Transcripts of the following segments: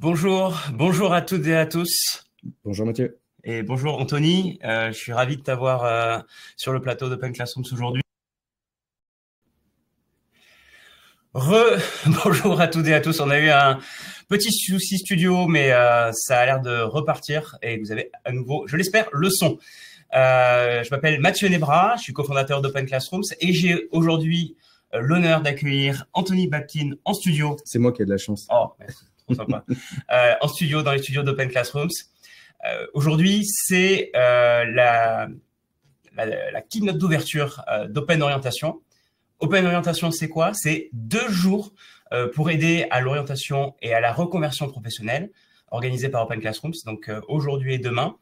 Bonjour à toutes et à tous. Bonjour Mathieu. Et bonjour Anthony. Je suis ravi de t'avoir sur le plateau d'Open Classrooms aujourd'hui. Bonjour à toutes et à tous. On a eu un petit souci studio, mais ça a l'air de repartir et vous avez à nouveau, je l'espère, le son. Je m'appelle Mathieu Nebra, je suis cofondateur d'Open Classrooms et j'ai aujourd'hui l'honneur d'accueillir Anthony Babkin en studio. C'est moi qui ai de la chance. Oh, merci. Trop sympa. En studio, dans les studios d'Open Classrooms. Aujourd'hui, c'est la keynote d'ouverture d'Open Orientation. Open Orientation, c'est quoi? C'est 2 jours pour aider à l'orientation et à la reconversion professionnelle, organisée par Open Classrooms, donc aujourd'hui et demain.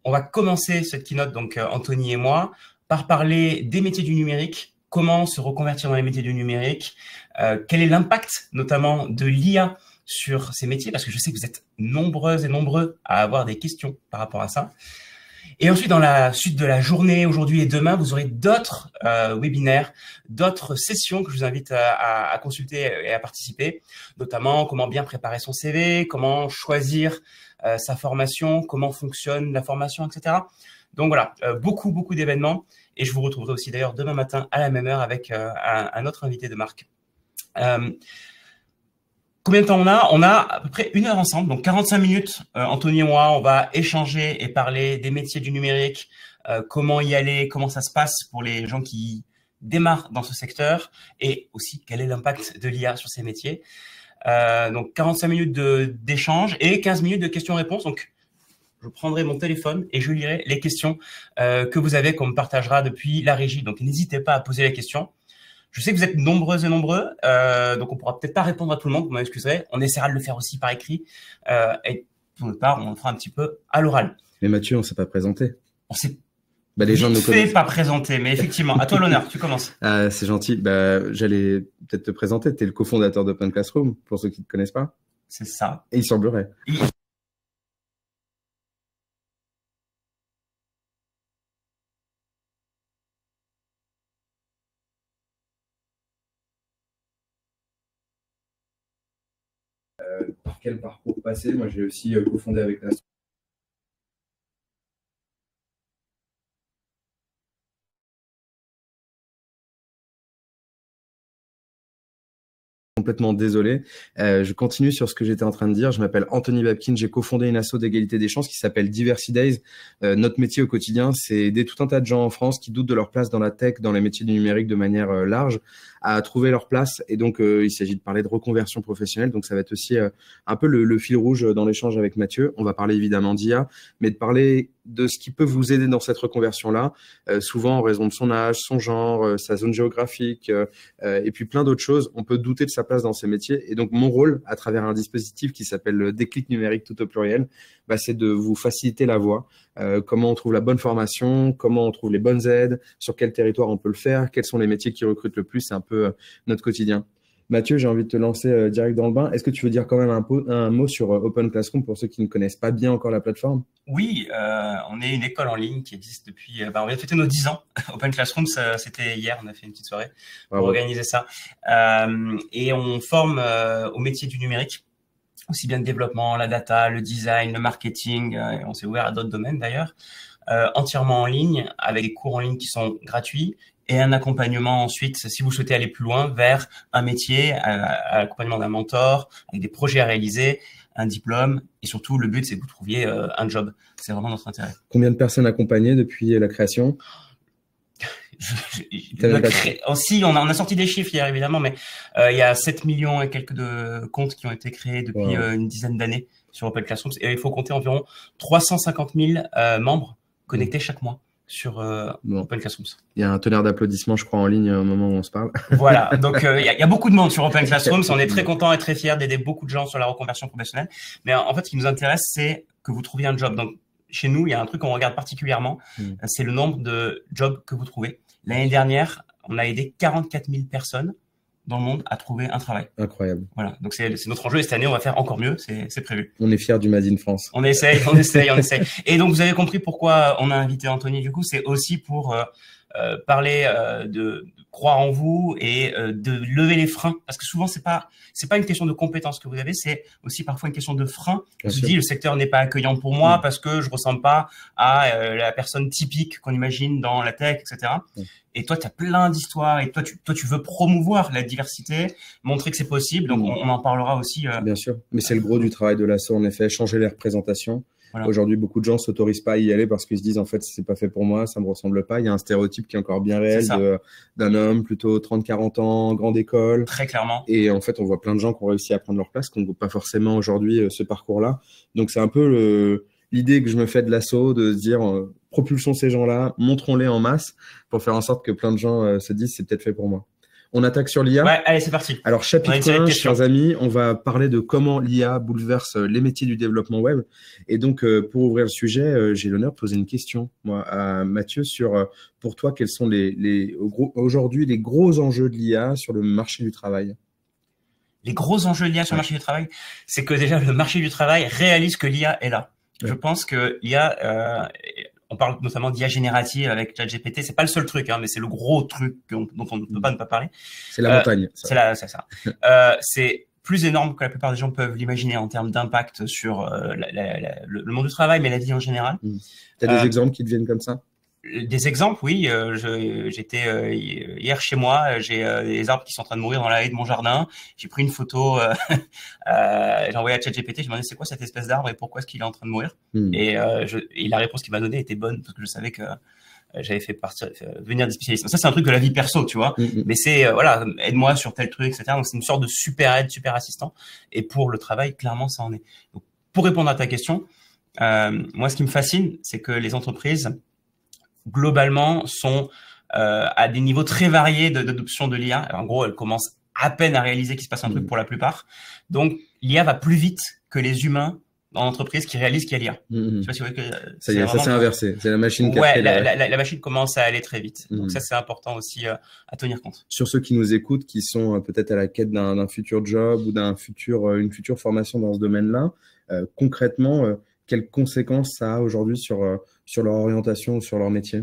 On va commencer cette keynote, donc Anthony et moi, par parler des métiers du numérique, comment se reconvertir dans les métiers du numérique, quel est l'impact notamment de l'IA sur ces métiers, parce que je sais que vous êtes nombreuses et nombreux à avoir des questions par rapport à ça. Et ensuite, dans la suite de la journée, aujourd'hui et demain, vous aurez d'autres webinaires, d'autres sessions que je vous invite à consulter et à participer, notamment comment bien préparer son CV, comment choisir sa formation, comment fonctionne la formation, etc. Donc voilà, beaucoup d'événements. Et je vous retrouverai aussi d'ailleurs demain matin à la même heure avec un autre invité de marque. Combien de temps on a? On a à peu près 1 heure ensemble, donc 45 minutes. Anthony et moi, on va échanger et parler des métiers du numérique, comment y aller, comment ça se passe pour les gens qui démarrent dans ce secteur et aussi quel est l'impact de l'IA sur ces métiers. Donc 45 minutes d'échange et 15 minutes de questions-réponses. Donc je prendrai mon téléphone et je lirai les questions que vous avez, qu'on me partagera depuis la régie. Donc n'hésitez pas à poser les questions. Je sais que vous êtes nombreuses et nombreux, donc on pourra peut-être pas répondre à tout le monde, vous m'excuserez. On essaiera de le faire aussi par écrit. Et pour notre part, on le fera un petit peu à l'oral. Mais Mathieu, on s'est pas présenté. On s'est les gens ne connaissent pas présenté, mais effectivement, à toi l'honneur, tu commences. C'est gentil. J'allais peut-être te présenter. Tu es le cofondateur d'Open Classroom, pour ceux qui ne te connaissent pas. C'est ça. Et il semblerait. Par quel parcours passé? Moi, j'ai aussi cofondé avec la complètement désolé. Je continue sur ce que j'étais en train de dire. Je m'appelle Anthony Babkin. J'ai cofondé une asso d'égalité des chances qui s'appelle Diversity Days. Notre métier au quotidien, c'est aider tout un tas de gens en France qui doutent de leur place dans la tech, dans les métiers du numérique de manière large, à trouver leur place. Et donc, il s'agit de parler de reconversion professionnelle. Donc, ça va être aussi un peu le fil rouge dans l'échange avec Mathieu. On va parler évidemment d'IA, mais de parler de ce qui peut vous aider dans cette reconversion-là, souvent en raison de son âge, son genre, sa zone géographique, et puis plein d'autres choses. On peut douter de sa place dans ces métiers. Et donc, mon rôle, à travers un dispositif qui s'appelle le Déclic numérique tout au pluriel, c'est de vous faciliter la voie. Comment on trouve la bonne formation, comment on trouve les bonnes aides, sur quel territoire on peut le faire, quels sont les métiers qui recrutent le plus. C'est un peu notre quotidien. Mathieu, j'ai envie de te lancer direct dans le bain. Est-ce que tu veux dire quand même un mot sur Open Classroom pour ceux qui ne connaissent pas bien encore la plateforme? Oui, on est une école en ligne qui existe depuis… on vient de fêter nos 10 ans. Open Classroom, c'était hier, on a fait une petite soirée pour organiser ça. Et on forme au métier du numérique, aussi bien le développement, la data, le design, le marketing. Et on s'est ouvert à d'autres domaines d'ailleurs, entièrement en ligne, avec des cours en ligne qui sont gratuits. Et un accompagnement ensuite, si vous souhaitez aller plus loin, vers un métier, à l'accompagnement d'un mentor, avec des projets à réaliser, un diplôme. Et surtout, le but, c'est que vous trouviez un job. C'est vraiment notre intérêt. Combien de personnes accompagnées depuis la création? Aussi, on a sorti des chiffres hier, évidemment, mais il y a 7 millions et quelques de comptes qui ont été créés depuis une dizaine d'années sur Open Classrooms. Et il faut compter environ 350 000 membres connectés chaque mois sur Open Classrooms. Il y a un tonnerre d'applaudissements, je crois, en ligne au moment où on se parle. Voilà, donc il y a beaucoup de monde sur Open Classrooms. On est très content et très fiers d'aider beaucoup de gens sur la reconversion professionnelle. Mais en fait, ce qui nous intéresse, c'est que vous trouviez un job. Donc, chez nous, il y a un truc qu'on regarde particulièrement, c'est le nombre de jobs que vous trouvez. L'année dernière, on a aidé 44 000 personnes dans le monde à trouver un travail. Incroyable. Voilà, donc c'est notre enjeu et cette année, on va faire encore mieux, c'est prévu. On est fiers du Made in France. On essaye. Et donc, vous avez compris pourquoi on a invité Anthony, du coup, c'est aussi pour parler de croire en vous et de lever les freins, parce que souvent c'est pas une question de compétence que vous avez, c'est aussi parfois une question de frein. On se dit le secteur n'est pas accueillant pour moi parce que je ressemble pas à la personne typique qu'on imagine dans la tech, etc. Et toi, tu as plein d'histoires et toi, tu veux promouvoir la diversité, montrer que c'est possible. Donc, on en parlera aussi. Bien sûr. Mais c'est le gros du travail de l'asso, en effet, changer les représentations. Voilà. Aujourd'hui, beaucoup de gens s'autorisent pas à y aller parce qu'ils se disent, en fait, c'est pas fait pour moi, ça me ressemble pas. Il y a un stéréotype qui est encore bien réel d'un homme plutôt 30-40 ans, grande école. Très clairement. Et en fait, on voit plein de gens qui ont réussi à prendre leur place, qui n'ont pas forcément aujourd'hui ce parcours-là. Donc, c'est un peu l'idée que je me fais de l'asso, de se dire, propulsons ces gens-là, montrons-les en masse pour faire en sorte que plein de gens se disent, c'est peut-être fait pour moi. On attaque sur l'IA. Ouais, allez, c'est parti. Alors, chapitre 1, chers amis, on va parler de comment l'IA bouleverse les métiers du développement web. Et donc, pour ouvrir le sujet, j'ai l'honneur de poser une question, moi, à Mathieu, sur, pour toi, quels sont aujourd'hui les gros enjeux de l'IA sur le marché du travail? Les gros enjeux de l'IA sur le marché du travail, c'est que déjà, le marché du travail réalise que l'IA est là. Je pense que l'IA, on parle notamment d'IA générative avec ChatGPT. C'est pas le seul truc, hein, mais c'est le gros truc dont on ne peut pas ne pas parler. C'est la montagne. C'est ça. C'est plus énorme que la plupart des gens peuvent l'imaginer en termes d'impact sur le monde du travail, mais la vie en général. Tu as des exemples qui te viennent comme ça? Des exemples, oui. J'étais hier chez moi. J'ai des arbres qui sont en train de mourir dans la haie de mon jardin. J'ai pris une photo. J'ai envoyé à ChatGPT. Je me demandais c'est quoi cette espèce d'arbre et pourquoi est-ce qu'il est en train de mourir. Et la réponse qu'il m'a donnée était bonne parce que je savais que j'avais fait venir des spécialistes. Ça, c'est un truc de la vie perso, tu vois. Mais c'est voilà, aide-moi sur tel truc, etc. Donc c'est une sorte de super aide, super assistant. Et pour le travail, clairement, ça en est. Donc, pour répondre à ta question, moi, ce qui me fascine, c'est que les entreprises globalement sont à des niveaux très variés d'adoption de l'IA. En gros, elles commencent à peine à réaliser qu'il se passe un truc pour la plupart. Donc, l'IA va plus vite que les humains dans l'entreprise qui réalisent qu'il y a l'IA. Je sais pas si vous voyez que ça y est, ça s'est inversé. C'est la machine qui a fait la machine commence à aller très vite. Donc ça, c'est important aussi à tenir compte. Sur ceux qui nous écoutent, qui sont peut-être à la quête d'un futur job ou une future formation dans ce domaine-là, concrètement, quelles conséquences ça a aujourd'hui sur leur orientation ou sur leur métier?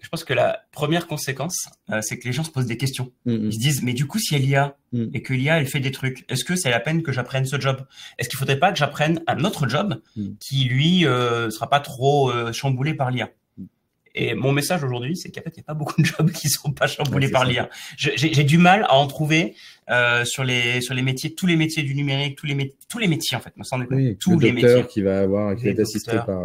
Je pense que la première conséquence, c'est que les gens se posent des questions. Ils se disent, mais du coup, si il y a l'IA et que l'IA, elle fait des trucs, est-ce que c'est la peine que j'apprenne ce job? Est-ce qu'il faudrait pas que j'apprenne un autre job qui, lui, sera pas trop chamboulé par l'IA? Et mon message aujourd'hui, c'est qu'en fait, il n'y a pas beaucoup de jobs qui sont pas chamboulés par l'IA. J'ai du mal à en trouver sur les métiers, tous les métiers du numérique, tous les métiers en fait. Tous les métiers qui va être assisté par.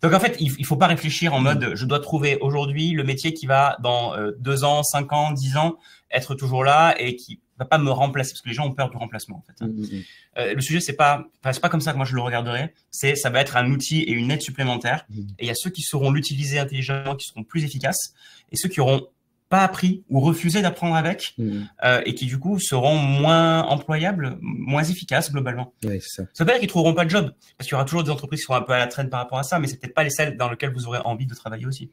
Donc en fait, il faut pas réfléchir en mode je dois trouver aujourd'hui le métier qui va dans 2 ans, 5 ans, 10 ans être toujours là et qui va pas me remplacer parce que les gens ont peur du remplacement en fait. Le sujet c'est pas comme ça que moi je le regarderai. Ça va être un outil et une aide supplémentaire. Et il y a ceux qui sauront l'utiliser intelligemment, qui seront plus efficaces, et ceux qui auront pas appris ou refusé d'apprendre avec et qui du coup seront moins employables, moins efficaces globalement. Oui, c'est ça. Ça veut pas dire qu'ils trouveront pas de job parce qu'il y aura toujours des entreprises qui seront un peu à la traîne par rapport à ça, mais c'est peut-être pas les celles dans lesquelles vous aurez envie de travailler aussi.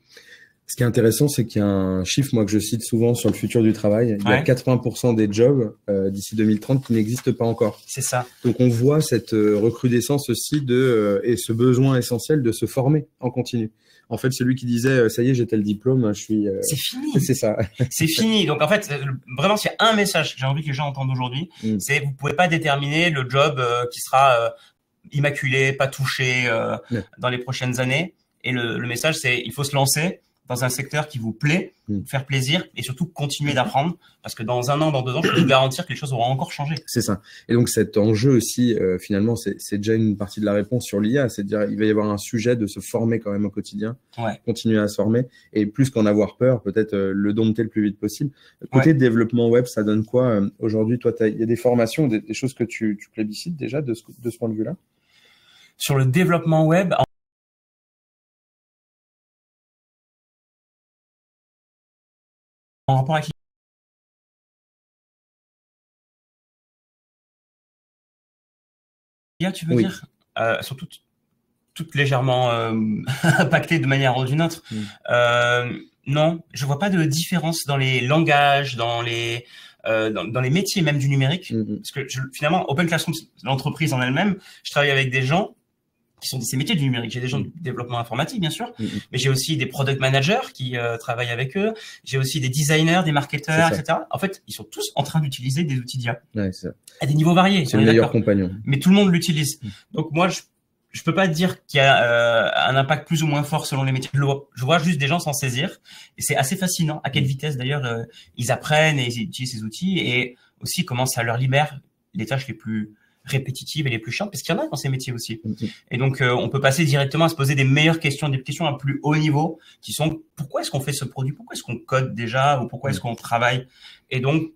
Ce qui est intéressant, c'est qu'il y a un chiffre, moi, que je cite souvent sur le futur du travail. Il y a 80% des jobs d'ici 2030 qui n'existent pas encore. C'est ça. Donc, on voit cette recrudescence aussi et ce besoin essentiel de se former en continu. En fait, celui qui disait, ça y est, j'ai tel diplôme, je suis... C'est fini. C'est ça. C'est fini. Donc, en fait, vraiment, s'il y a un message que j'ai envie que les gens entendent aujourd'hui, c'est vous pouvez pas déterminer le job qui sera immaculé, pas touché dans les prochaines années. Et le message, c'est il faut se lancer dans un secteur qui vous plaît, faire plaisir et surtout continuer d'apprendre parce que dans 1 an, dans 2 ans, je peux vous garantir que les choses auront encore changé. C'est ça. Et donc cet enjeu aussi, finalement, c'est déjà une partie de la réponse sur l'IA, c'est de dire il va y avoir un sujet de se former quand même au quotidien, continuer à se former et plus qu'en avoir peur, peut-être le dompter le plus vite possible. Côté développement web, ça donne quoi aujourd'hui? Toi, il y a des formations, des choses que tu plébiscites déjà de ce point de vue-là? Sur le développement web, en rapport avec l'IA, tu veux dire surtout toutes légèrement impactées de manière ou d'une autre. Non, je vois pas de différence dans les langages, dans les métiers même du numérique. Parce que finalement, Open Classroom, l'entreprise en elle-même, je travaille avec des gens qui sont ces métiers du numérique. J'ai des gens du développement informatique, bien sûr, mais j'ai aussi des product managers qui travaillent avec eux. J'ai aussi des designers, des marketeurs, etc. En fait, ils sont tous en train d'utiliser des outils d'IA. Ouais, c'est ça. À des niveaux variés. C'est le meilleur compagnon. Mais tout le monde l'utilise. Donc moi, je peux pas dire qu'il y a un impact plus ou moins fort selon les métiers. Je vois juste des gens s'en saisir. Et c'est assez fascinant à quelle vitesse, d'ailleurs, ils apprennent et ils utilisent ces outils, et aussi comment ça leur libère les tâches les plus répétitives et les plus chiantes, parce qu'il y en a dans ces métiers aussi. Et donc, on peut passer directement à se poser des meilleures questions, des questions à plus haut niveau, qui sont pourquoi est-ce qu'on fait ce produit, pourquoi est-ce qu'on code déjà, ou pourquoi est-ce qu'on travaille. Et donc,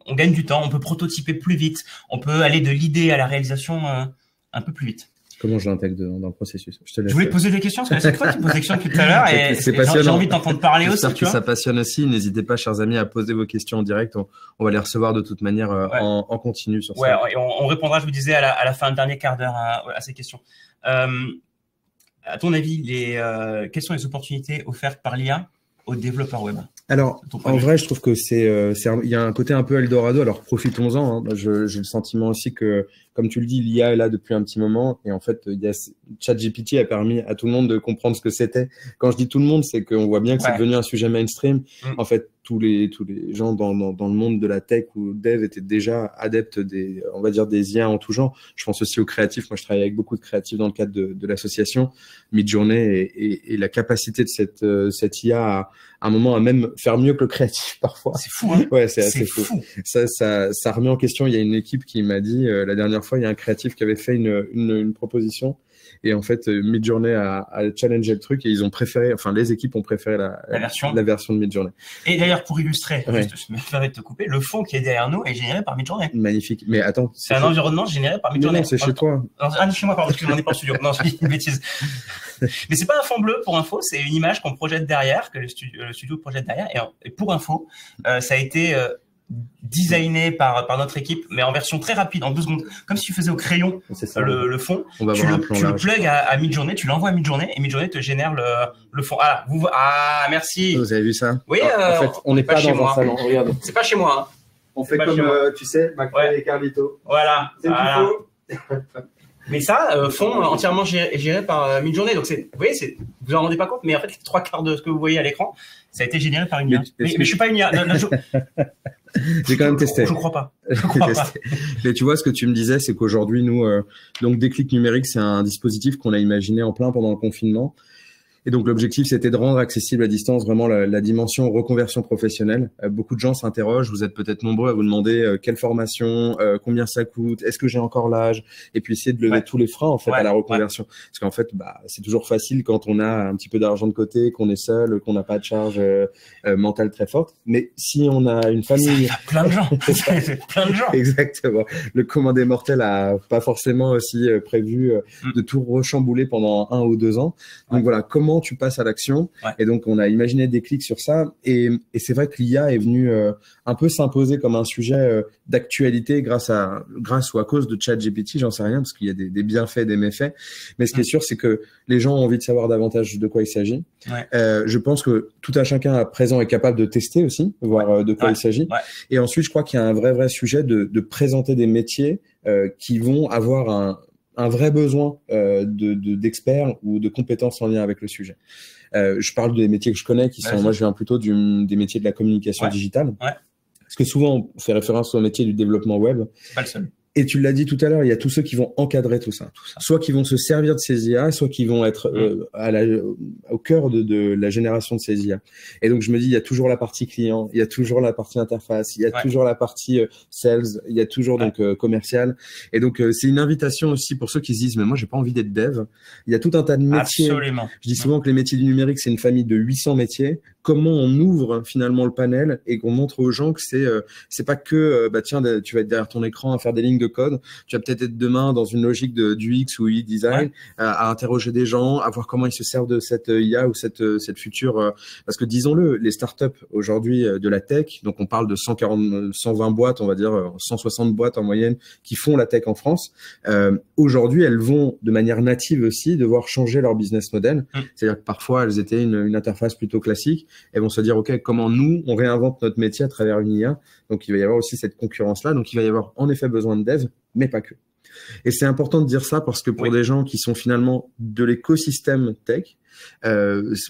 on gagne du temps, on peut prototyper plus vite, on peut aller de l'idée à la réalisation un peu plus vite. Comment je l'intègre dans le processus? Je voulais te poser des questions, parce que c'est toi qui me poses des questions depuis tout à l'heure, et j'ai envie de t'entendre parler aussi. J'espère que ça passionne aussi. N'hésitez pas, chers amis, à poser vos questions en direct. On va les recevoir de toute manière en continu sur ça. Ouais, et on répondra, je vous disais, à la fin, le dernier quart d'heure à ces questions. À ton avis, quelles sont les opportunités offertes par l'IA aux développeurs web? Alors, en vrai, je trouve que il y a un côté un peu Eldorado. Alors, profitons-en. Hein. J'ai le sentiment aussi que, comme tu le dis, l'IA est là depuis un petit moment. Et en fait, ChatGPT a permis à tout le monde de comprendre ce que c'était. Quand je dis tout le monde, c'est qu'on voit bien que c'est devenu un sujet mainstream. En fait, tous les gens dans le monde de la tech ou dev étaient déjà adeptes on va dire, des IA en tout genre. Je pense aussi aux créatifs. Moi, je travaille avec beaucoup de créatifs dans le cadre de l'association Midjourney, et la capacité de cette IA à un moment à même faire mieux que le créatif parfois. C'est fou, hein? Ouais, c'est assez fou. Ça remet en question. Il y a une équipe qui m'a dit la dernière fois, il y a un créatif qui avait fait une proposition, et en fait Midjourney a challengé le truc, et ils ont préféré, enfin les équipes ont préféré la version de Midjourney. Et d'ailleurs, pour illustrer, juste, je me permets de te couper, le fond qui est derrière nous est généré par Midjourney. Magnifique. Mais attends, c'est un environnement généré par Midjourney. Non, c'est chez toi. Chez moi, pardon, parce que j'en ai pas en studio. Non, je dis une bêtise. Mais c'est pas un fond bleu, pour info, c'est une image qu'on projette derrière, que le studio projette derrière. Et pour info, ça a été designé par notre équipe, mais en version très rapide, en 2 secondes, comme si tu faisais au crayon le fond. On va tu le plug à Midjourney, tu l'envoies à Midjourney, et Midjourney te génère le fond. Merci. Vous avez vu ça? Oui, en fait, on n'est pas dans un salon. Regarde. C'est pas chez moi. Hein. On fait comme, tu sais, McFly et Carlito. Voilà. C'est tout. Mais ça, fond entièrement géré par Midjourney. Donc vous voyez, vous en rendez pas compte, mais en fait, 3/4 de ce que vous voyez à l'écran, ça a été généré par une IA. Mais je suis pas une IA. J'ai quand même testé. Je crois pas. Mais tu vois, ce que tu me disais, c'est qu'aujourd'hui, nous, donc Déclic Numérique, c'est un dispositif qu'on a imaginé en plein pendant le confinement. Et donc, l'objectif, c'était de rendre accessible à distance vraiment la dimension reconversion professionnelle. Beaucoup de gens s'interrogent. Vous êtes peut-être nombreux à vous demander quelle formation, combien ça coûte, est-ce que j'ai encore l'âge, et puis essayer de lever tous les freins en fait à la reconversion. Parce qu'en fait, c'est toujours facile quand on a un petit peu d'argent de côté, qu'on est seul, qu'on n'a pas de charge mentale très forte. Mais si on a une famille, il y a plein de gens, plein de gens. Exactement. Le commun des mortels a pas forcément aussi prévu de tout rechambouler pendant 1 ou 2 ans. Donc voilà, comment tu passes à l'action. Et donc, on a imaginé des clics sur ça. Et c'est vrai que l'IA est venue un peu s'imposer comme un sujet d'actualité grâce ou à cause de ChatGPT, j'en sais rien, parce qu'il y a des bienfaits et des méfaits. Mais ce qui est sûr, c'est que les gens ont envie de savoir davantage de quoi il s'agit. Je pense que tout un chacun à présent est capable de tester aussi, voir de quoi il s'agit. Et ensuite, je crois qu'il y a un vrai sujet de présenter des métiers qui vont avoir un vrai besoin d'experts ou de compétences en lien avec le sujet. Je parle des métiers que je connais, qui sont, moi je viens plutôt des métiers de la communication digitale. Parce que souvent on fait référence au métier du développement web. C'est pas le seul. Et tu l'as dit tout à l'heure, il y a tous ceux qui vont encadrer tout ça. Soit qui vont se servir de ces IA, soit qui vont être au cœur de la génération de ces IA. Et donc, je me dis, il y a toujours la partie client, il y a toujours la partie interface, il y a toujours la partie sales, il y a toujours donc commercial. Et donc, c'est une invitation aussi pour ceux qui se disent, mais moi, j'ai pas envie d'être dev. Il y a tout un tas de métiers. Absolument. Je dis souvent que les métiers du numérique, c'est une famille de 800 métiers. Comment on ouvre finalement le panel et qu'on montre aux gens que c'est pas que tiens, tu vas être derrière ton écran à faire des lignes de code, tu vas peut-être être demain dans une logique du X ou UI design, à interroger des gens, à voir comment ils se servent de cette IA ou cette future, parce que disons-le, les startups aujourd'hui de la tech, donc on parle de 120 boîtes, on va dire 160 boîtes en moyenne qui font la tech en France. Aujourd'hui, elles vont de manière native aussi devoir changer leur business model. C'est-à-dire que parfois elles étaient une interface plutôt classique. Elles vont se dire, OK, comment nous, on réinvente notre métier à travers une IA. Donc, il va y avoir aussi cette concurrence-là. Donc, il va y avoir en effet besoin de dev, mais pas que. Et c'est important de dire ça parce que pour des gens qui sont finalement de l'écosystème tech,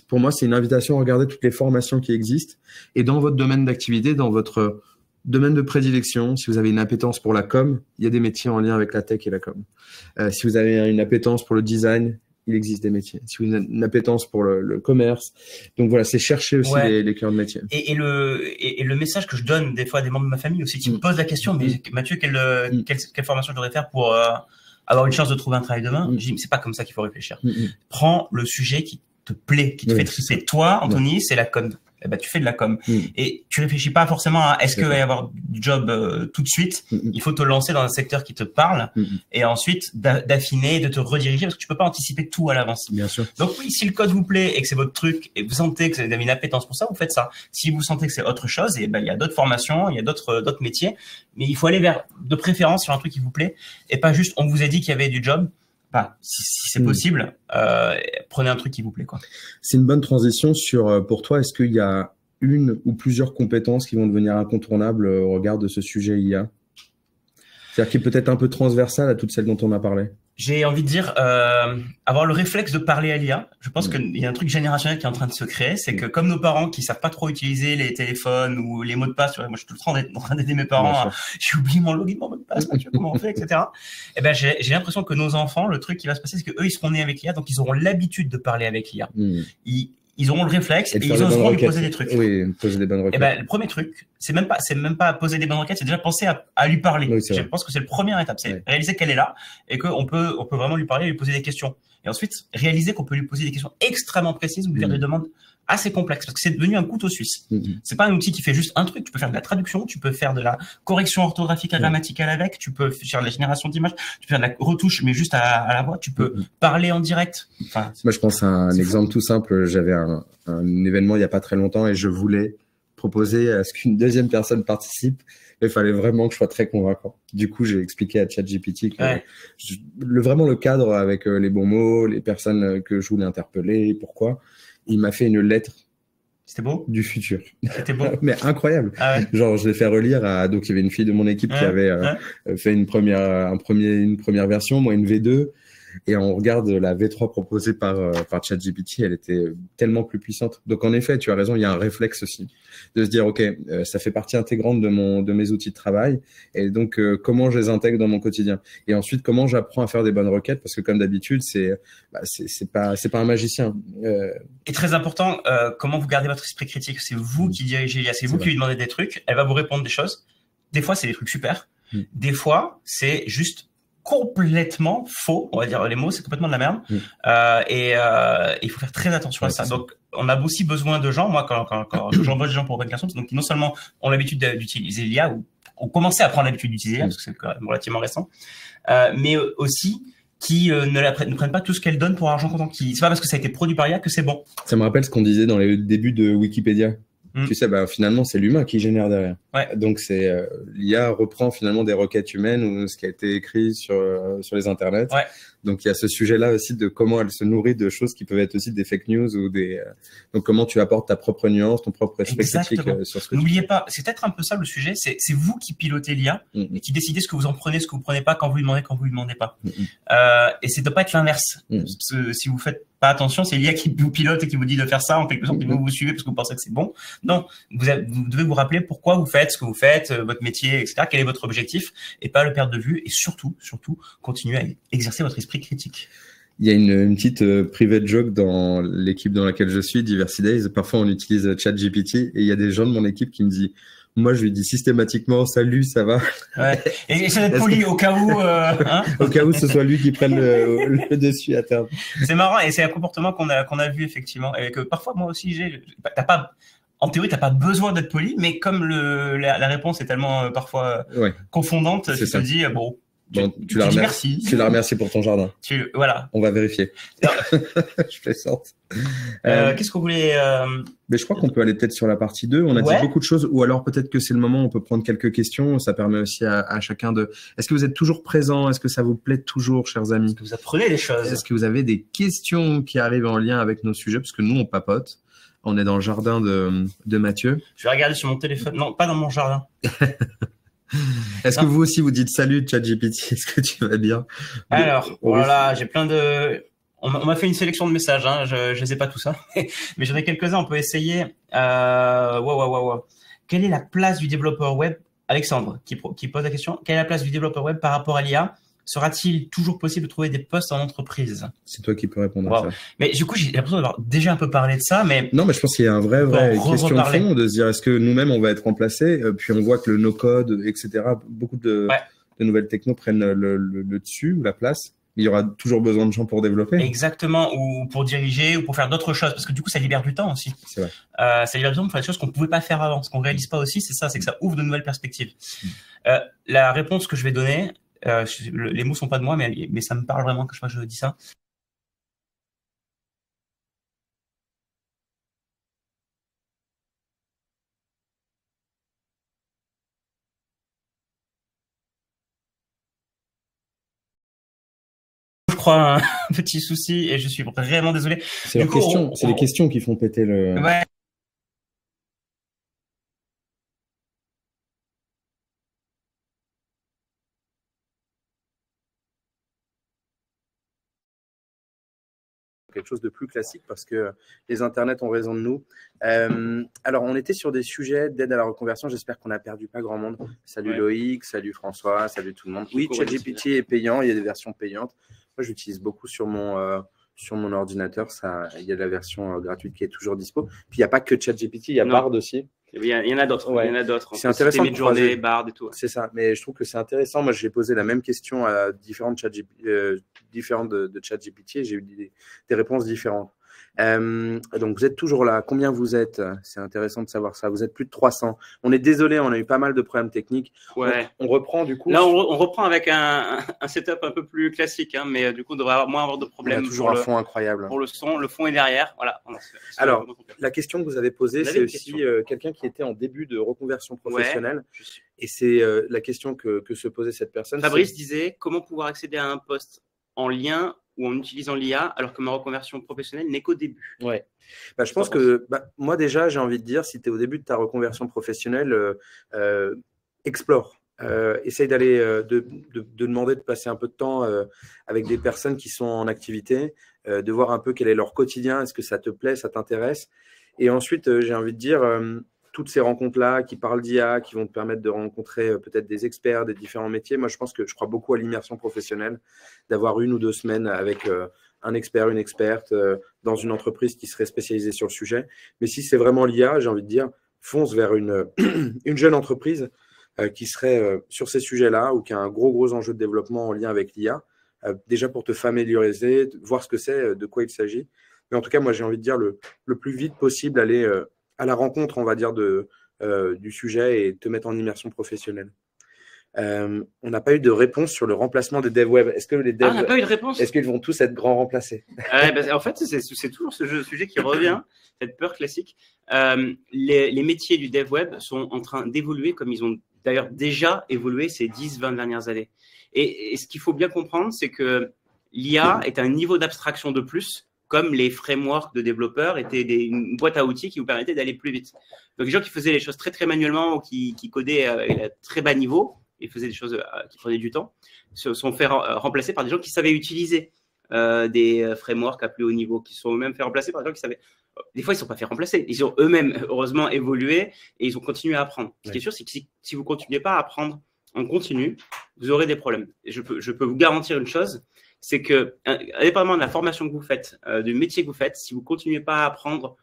pour moi, c'est une invitation à regarder toutes les formations qui existent et dans votre domaine d'activité, dans votre domaine de prédilection, si vous avez une appétence pour la com, il y a des métiers en lien avec la tech et la com. Si vous avez une appétence pour le design, il existe des métiers. Si vous avez une appétence pour le commerce, donc voilà, c'est chercher aussi les cœurs de métier. Et le message que je donne des fois à des membres de ma famille aussi qui me posent la question, mais Mathieu, quelle formation je devrais faire pour avoir une chance de trouver un travail demain? Je dis, c'est pas comme ça qu'il faut réfléchir. Prends le sujet qui te plaît, qui te fait triper. Toi, Anthony, c'est la com. Eh ben, tu fais de la com. Et tu réfléchis pas forcément à est-ce qu'il va y avoir du job tout de suite. Il faut te lancer dans un secteur qui te parle et ensuite d'affiner, de te rediriger parce que tu peux pas anticiper tout à l'avance. Bien sûr. Donc oui, si le code vous plaît et que c'est votre truc et vous sentez que vous avez une appétence pour ça, vous faites ça. Si vous sentez que c'est autre chose, et ben il y a d'autres formations, il y a d'autres métiers, mais il faut aller vers de préférence sur un truc qui vous plaît et pas juste on vous a dit qu'il y avait du job. Bah, si c'est possible, prenez un truc qui vous plaît, quoi. C'est une bonne transition sur, pour toi, est-ce qu'il y a une ou plusieurs compétences qui vont devenir incontournables au regard de ce sujet IA? C'est-à-dire qui est peut-être un peu transversal à toutes celles dont on a parlé. J'ai envie de dire, avoir le réflexe de parler à l'IA. Je pense qu'il y a un truc générationnel qui est en train de se créer. C'est que comme nos parents qui savent pas trop utiliser les téléphones ou les mots de passe, moi je suis tout le temps en train d'aider mes parents. J'ai oublié mon login, mon mot de passe, Mathieu, comment on fait, etc. Et ben j'ai l'impression que nos enfants, le truc qui va se passer, c'est que eux ils seront nés avec l'IA, donc ils auront l'habitude de parler avec l'IA. Ils auront le réflexe et ils oseront lui poser des trucs. Oui, poser des bonnes requêtes. Et ben, le premier truc, c'est même pas poser des bonnes requêtes, c'est déjà penser à lui parler. Oui, je pense que c'est la première étape, c'est réaliser qu'elle est là et qu'on peut vraiment lui parler et lui poser des questions. Et ensuite, réaliser qu'on peut lui poser des questions extrêmement précises ou lui faire des demandes assez complexes parce que c'est devenu un couteau suisse. C'est pas un outil qui fait juste un truc. Tu peux faire de la traduction, tu peux faire de la correction orthographique et grammaticale avec, tu peux faire de la génération d'images, tu peux faire de la retouche mais juste à la voix, tu peux parler en direct. Enfin, moi, je pense à un exemple tout simple. J'avais un événement il y a pas très longtemps et je voulais proposer à ce qu'une deuxième personne participe. Il fallait vraiment que je sois très convaincant. Du coup, j'ai expliqué à ChatGPT que vraiment le cadre avec les bons mots, les personnes que je voulais interpeller, pourquoi. Il m'a fait une lettre. C'était beau? Du futur. C'était beau. Mais incroyable. Ah ouais. Genre, je l'ai fait relire donc il y avait une fille de mon équipe qui avait fait une première version, moi une V2. Et on regarde la V3 proposée par ChatGPT, elle était tellement plus puissante. Donc en effet, tu as raison, il y a un réflexe aussi de se dire ok, ça fait partie intégrante de mes outils de travail, et donc comment je les intègre dans mon quotidien. Et ensuite comment j'apprends à faire des bonnes requêtes, parce que comme d'habitude, c'est pas un magicien. Et très important, comment vous gardez votre esprit critique. C'est vous qui dirigez l'IA, c'est vous qui lui demandez des trucs, elle va vous répondre des choses. Des fois, c'est des trucs super. Des fois, c'est juste complètement faux, on va dire les mots, c'est complètement de la merde. Il faut faire très attention à ça. Donc, on a aussi besoin de gens, moi, quand j'envoie des gens pour Open Classroom, donc qui non seulement ont l'habitude d'utiliser l'IA ou ont commencé à prendre l'habitude d'utiliser l'IA, parce que c'est quand même relativement récent, mais aussi qui ne prennent pas tout ce qu'elle donne pour argent comptant. C'est pas parce que ça a été produit par l'IA que c'est bon. Ça me rappelle ce qu'on disait dans les débuts de Wikipédia. Tu sais, finalement, c'est l'humain qui génère derrière. Donc, l'IA reprend finalement des requêtes humaines ou ce qui a été écrit sur les internets. Donc, il y a ce sujet-là aussi de comment elle se nourrit de choses qui peuvent être aussi des fake news ou donc comment tu apportes ta propre nuance, ton propre esprit critique sur ce que N'oubliez pas, c'est peut-être un peu ça le sujet, c'est vous qui pilotez l'IA et qui décidez ce que vous en prenez, ce que vous prenez pas, quand vous lui demandez pas. Et c'est de pas être l'inverse. Si vous faites pas attention, c'est l'IA qui vous pilote et qui vous dit de faire ça en quelque sorte, et vous suivez parce que vous pensez que c'est bon. Non, vous devez vous rappeler pourquoi vous faites ce que vous faites, votre métier, etc. Quel est votre objectif, et pas le perdre de vue. Et surtout, continuer à exercer votre esprit critique. Il y a une petite private joke dans l'équipe dans laquelle je suis, Diversity Days. Parfois, on utilise ChatGPT et il y a des gens de mon équipe qui me disent, moi, je lui dis systématiquement, salut, ça va? Et essaie d'être poli au cas où, au cas où ce soit lui qui prenne le dessus à terme. C'est marrant, et c'est un comportement qu'on a vu effectivement, et que parfois moi aussi en théorie, t'as pas besoin d'être poli, mais comme la réponse est tellement parfois confondante, tu te dis bon. Tu la remercies. Tu la remercies pour ton jardin. Voilà. On va vérifier. Je plaisante. Qu'est-ce qu'on voulait Mais je crois qu'on peut aller peut-être sur la partie 2. On a dit beaucoup de choses, ou alors peut-être que c'est le moment où on peut prendre quelques questions. Ça permet aussi à chacun de... Est-ce que vous êtes toujours présent? Est-ce que ça vous plaît toujours, chers amis? Est-ce que vous apprenez des choses? Est-ce que vous avez des questions qui arrivent en lien avec nos sujets? Parce que nous, on papote. On est dans le jardin de Mathieu. Je vais regarder sur mon téléphone. Non, pas dans mon jardin. Est-ce que vous aussi vous dites salut ChatGPT? Est-ce que tu vas bien? Alors, voilà, j'ai plein de... On m'a fait une sélection de messages, hein. Je les ai pas tous, hein. Mais j'en ai quelques-uns, on peut essayer. Quelle est la place du développeur web? Alexandre, qui pose la question. Quelle est la place du développeur web par rapport à l'IA? Sera-t-il toujours possible de trouver des postes en entreprise? C'est toi qui peux répondre à ça. Mais du coup, j'ai l'impression d'avoir déjà un peu parlé de ça, mais... Non, mais je pense qu'il y a un vrai question de fond de se dire, est-ce que nous-mêmes, on va être remplacés? Puis on voit que le no-code, etc., beaucoup de nouvelles technos prennent le dessus ou la place. Il y aura toujours besoin de gens pour développer. Exactement, ou pour diriger, ou pour faire d'autres choses, parce que du coup, ça libère du temps aussi. C'est vrai. Ça libère du temps pour faire des choses qu'on ne pouvait pas faire avant. Ce qu'on réalise pas aussi, c'est ça, c'est que ça ouvre de nouvelles perspectives. La réponse que je vais donner, les mots sont pas de moi, mais ça me parle vraiment que je dis ça. Je crois un petit souci et je suis vraiment désolé. C'est les questions qui font péter le... Ouais. Quelque chose de plus classique parce que les internets ont raison de nous. Alors, on était sur des sujets d'aide à la reconversion. J'espère qu'on n'a perdu pas grand monde. Salut Loïc, salut François, salut tout le monde. Oui, ChatGPT est payant, il y a des versions payantes. Moi, j'utilise beaucoup sur mon ordinateur. Il y a la version gratuite qui est toujours dispo. Puis, il n'y a pas que ChatGPT, il y a Bard aussi. Il y en a d'autres. Ouais. Il y en a d'autres. C'est intéressant. Midjourney, Bard et tout. C'est ça. Mais je trouve que c'est intéressant. Moi, j'ai posé la même question à différentes de ChatGPT et j'ai eu des réponses différentes. Donc, vous êtes toujours là. Combien vous êtes? C'est intéressant de savoir ça. Vous êtes plus de 300. On est désolé, on a eu pas mal de problèmes techniques. Ouais. On reprend du coup. Là, on reprend avec un setup un peu plus classique, hein, mais du coup, on devrait moins avoir de problèmes. On a toujours un fond incroyable. Pour le son, le fond est derrière. Voilà. Alors, la question que vous avez posée, c'est aussi quelqu'un qui était en début de reconversion professionnelle. Ouais. Et c'est la question que se posait cette personne. Fabrice disait comment pouvoir accéder à un poste en lien ou en utilisant l'IA alors que ma reconversion professionnelle n'est qu'au début. Ouais. Je pense que moi déjà, j'ai envie de dire, si tu es au début de ta reconversion professionnelle, explore. Essaye d'aller de demander de passer un peu de temps avec des personnes qui sont en activité, de voir un peu quel est leur quotidien, est-ce que ça te plaît, ça t'intéresse. Et ensuite, j'ai envie de dire, toutes ces rencontres-là qui parlent d'IA, qui vont te permettre de rencontrer peut-être des experts des différents métiers. Moi, je crois beaucoup à l'immersion professionnelle, d'avoir 1 ou 2 semaines avec un expert, une experte dans une entreprise qui serait spécialisée sur le sujet. Mais si c'est vraiment l'IA, j'ai envie de dire, fonce vers une jeune entreprise qui serait sur ces sujets-là ou qui a un gros enjeu de développement en lien avec l'IA, déjà pour te familiariser, voir ce que c'est, de quoi il s'agit. Mais en tout cas, moi, j'ai envie de dire le plus vite possible aller à la rencontre, on va dire, du sujet et te mettre en immersion professionnelle. On n'a pas eu de réponse sur le remplacement des devs web. Est-ce que les devs, on n'a pas eu de réponse. Est-ce qu'ils vont tous être grands remplacés? En fait, c'est toujours ce sujet qui revient, cette peur classique. Les métiers du dev web sont en train d'évoluer comme ils ont d'ailleurs déjà évolué ces 10-20 dernières années. Et ce qu'il faut bien comprendre, c'est que l'IA est un niveau d'abstraction de plus, comme les frameworks de développeurs étaient une boîte à outils qui vous permettait d'aller plus vite. Donc, les gens qui faisaient les choses très manuellement ou qui codaient à très bas niveau et faisaient des choses qui prenaient du temps, se sont fait remplacer par des gens qui savaient utiliser des frameworks à plus haut niveau, qui sont eux-mêmes fait remplacer par des gens qui savaient. Des fois, ils ne sont pas fait remplacer. Ils ont eux-mêmes, heureusement, évolué et ils ont continué à apprendre. Ce qui est sûr, c'est que si vous ne continuez pas à apprendre en continu, vous aurez des problèmes. Et je peux vous garantir une chose, c'est que, indépendamment de la formation que vous faites, du métier que vous faites, si vous ne continuez pas à apprendre,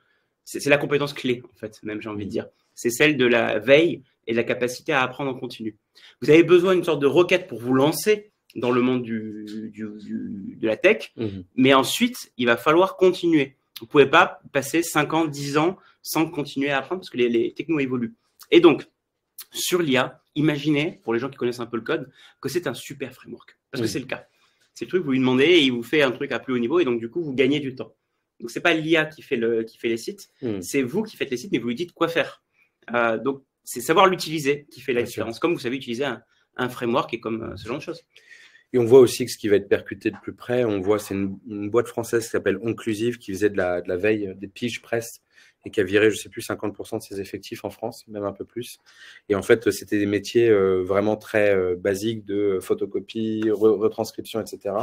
c'est la compétence clé, en fait, même, j'ai envie de dire. C'est celle de la veille et de la capacité à apprendre en continu. Vous avez besoin d'une sorte de requête pour vous lancer dans le monde de la tech, mais ensuite, il va falloir continuer. Vous ne pouvez pas passer 5 ans, 10 ans sans continuer à apprendre parce que les technos évoluent. Et donc, sur l'IA, imaginez, pour les gens qui connaissent un peu le code, que c'est un super framework. Parce que c'est le cas. C'est le truc, vous lui demandez et il vous fait un truc à plus haut niveau et donc, du coup, vous gagnez du temps. Donc, ce n'est pas l'IA qui fait les sites, c'est vous qui faites les sites, mais vous lui dites quoi faire. Donc, c'est savoir l'utiliser qui fait la différence. Comme vous savez utiliser un framework et comme ce genre de choses. Et on voit aussi que ce qui va être percuté de plus près, on voit, c'est une boîte française qui s'appelle Onclusive qui faisait de la veille, des piges presse. et qui a viré, je sais plus, 50% de ses effectifs en France, même un peu plus. Et en fait, c'était des métiers vraiment très basiques de photocopie, retranscription, etc.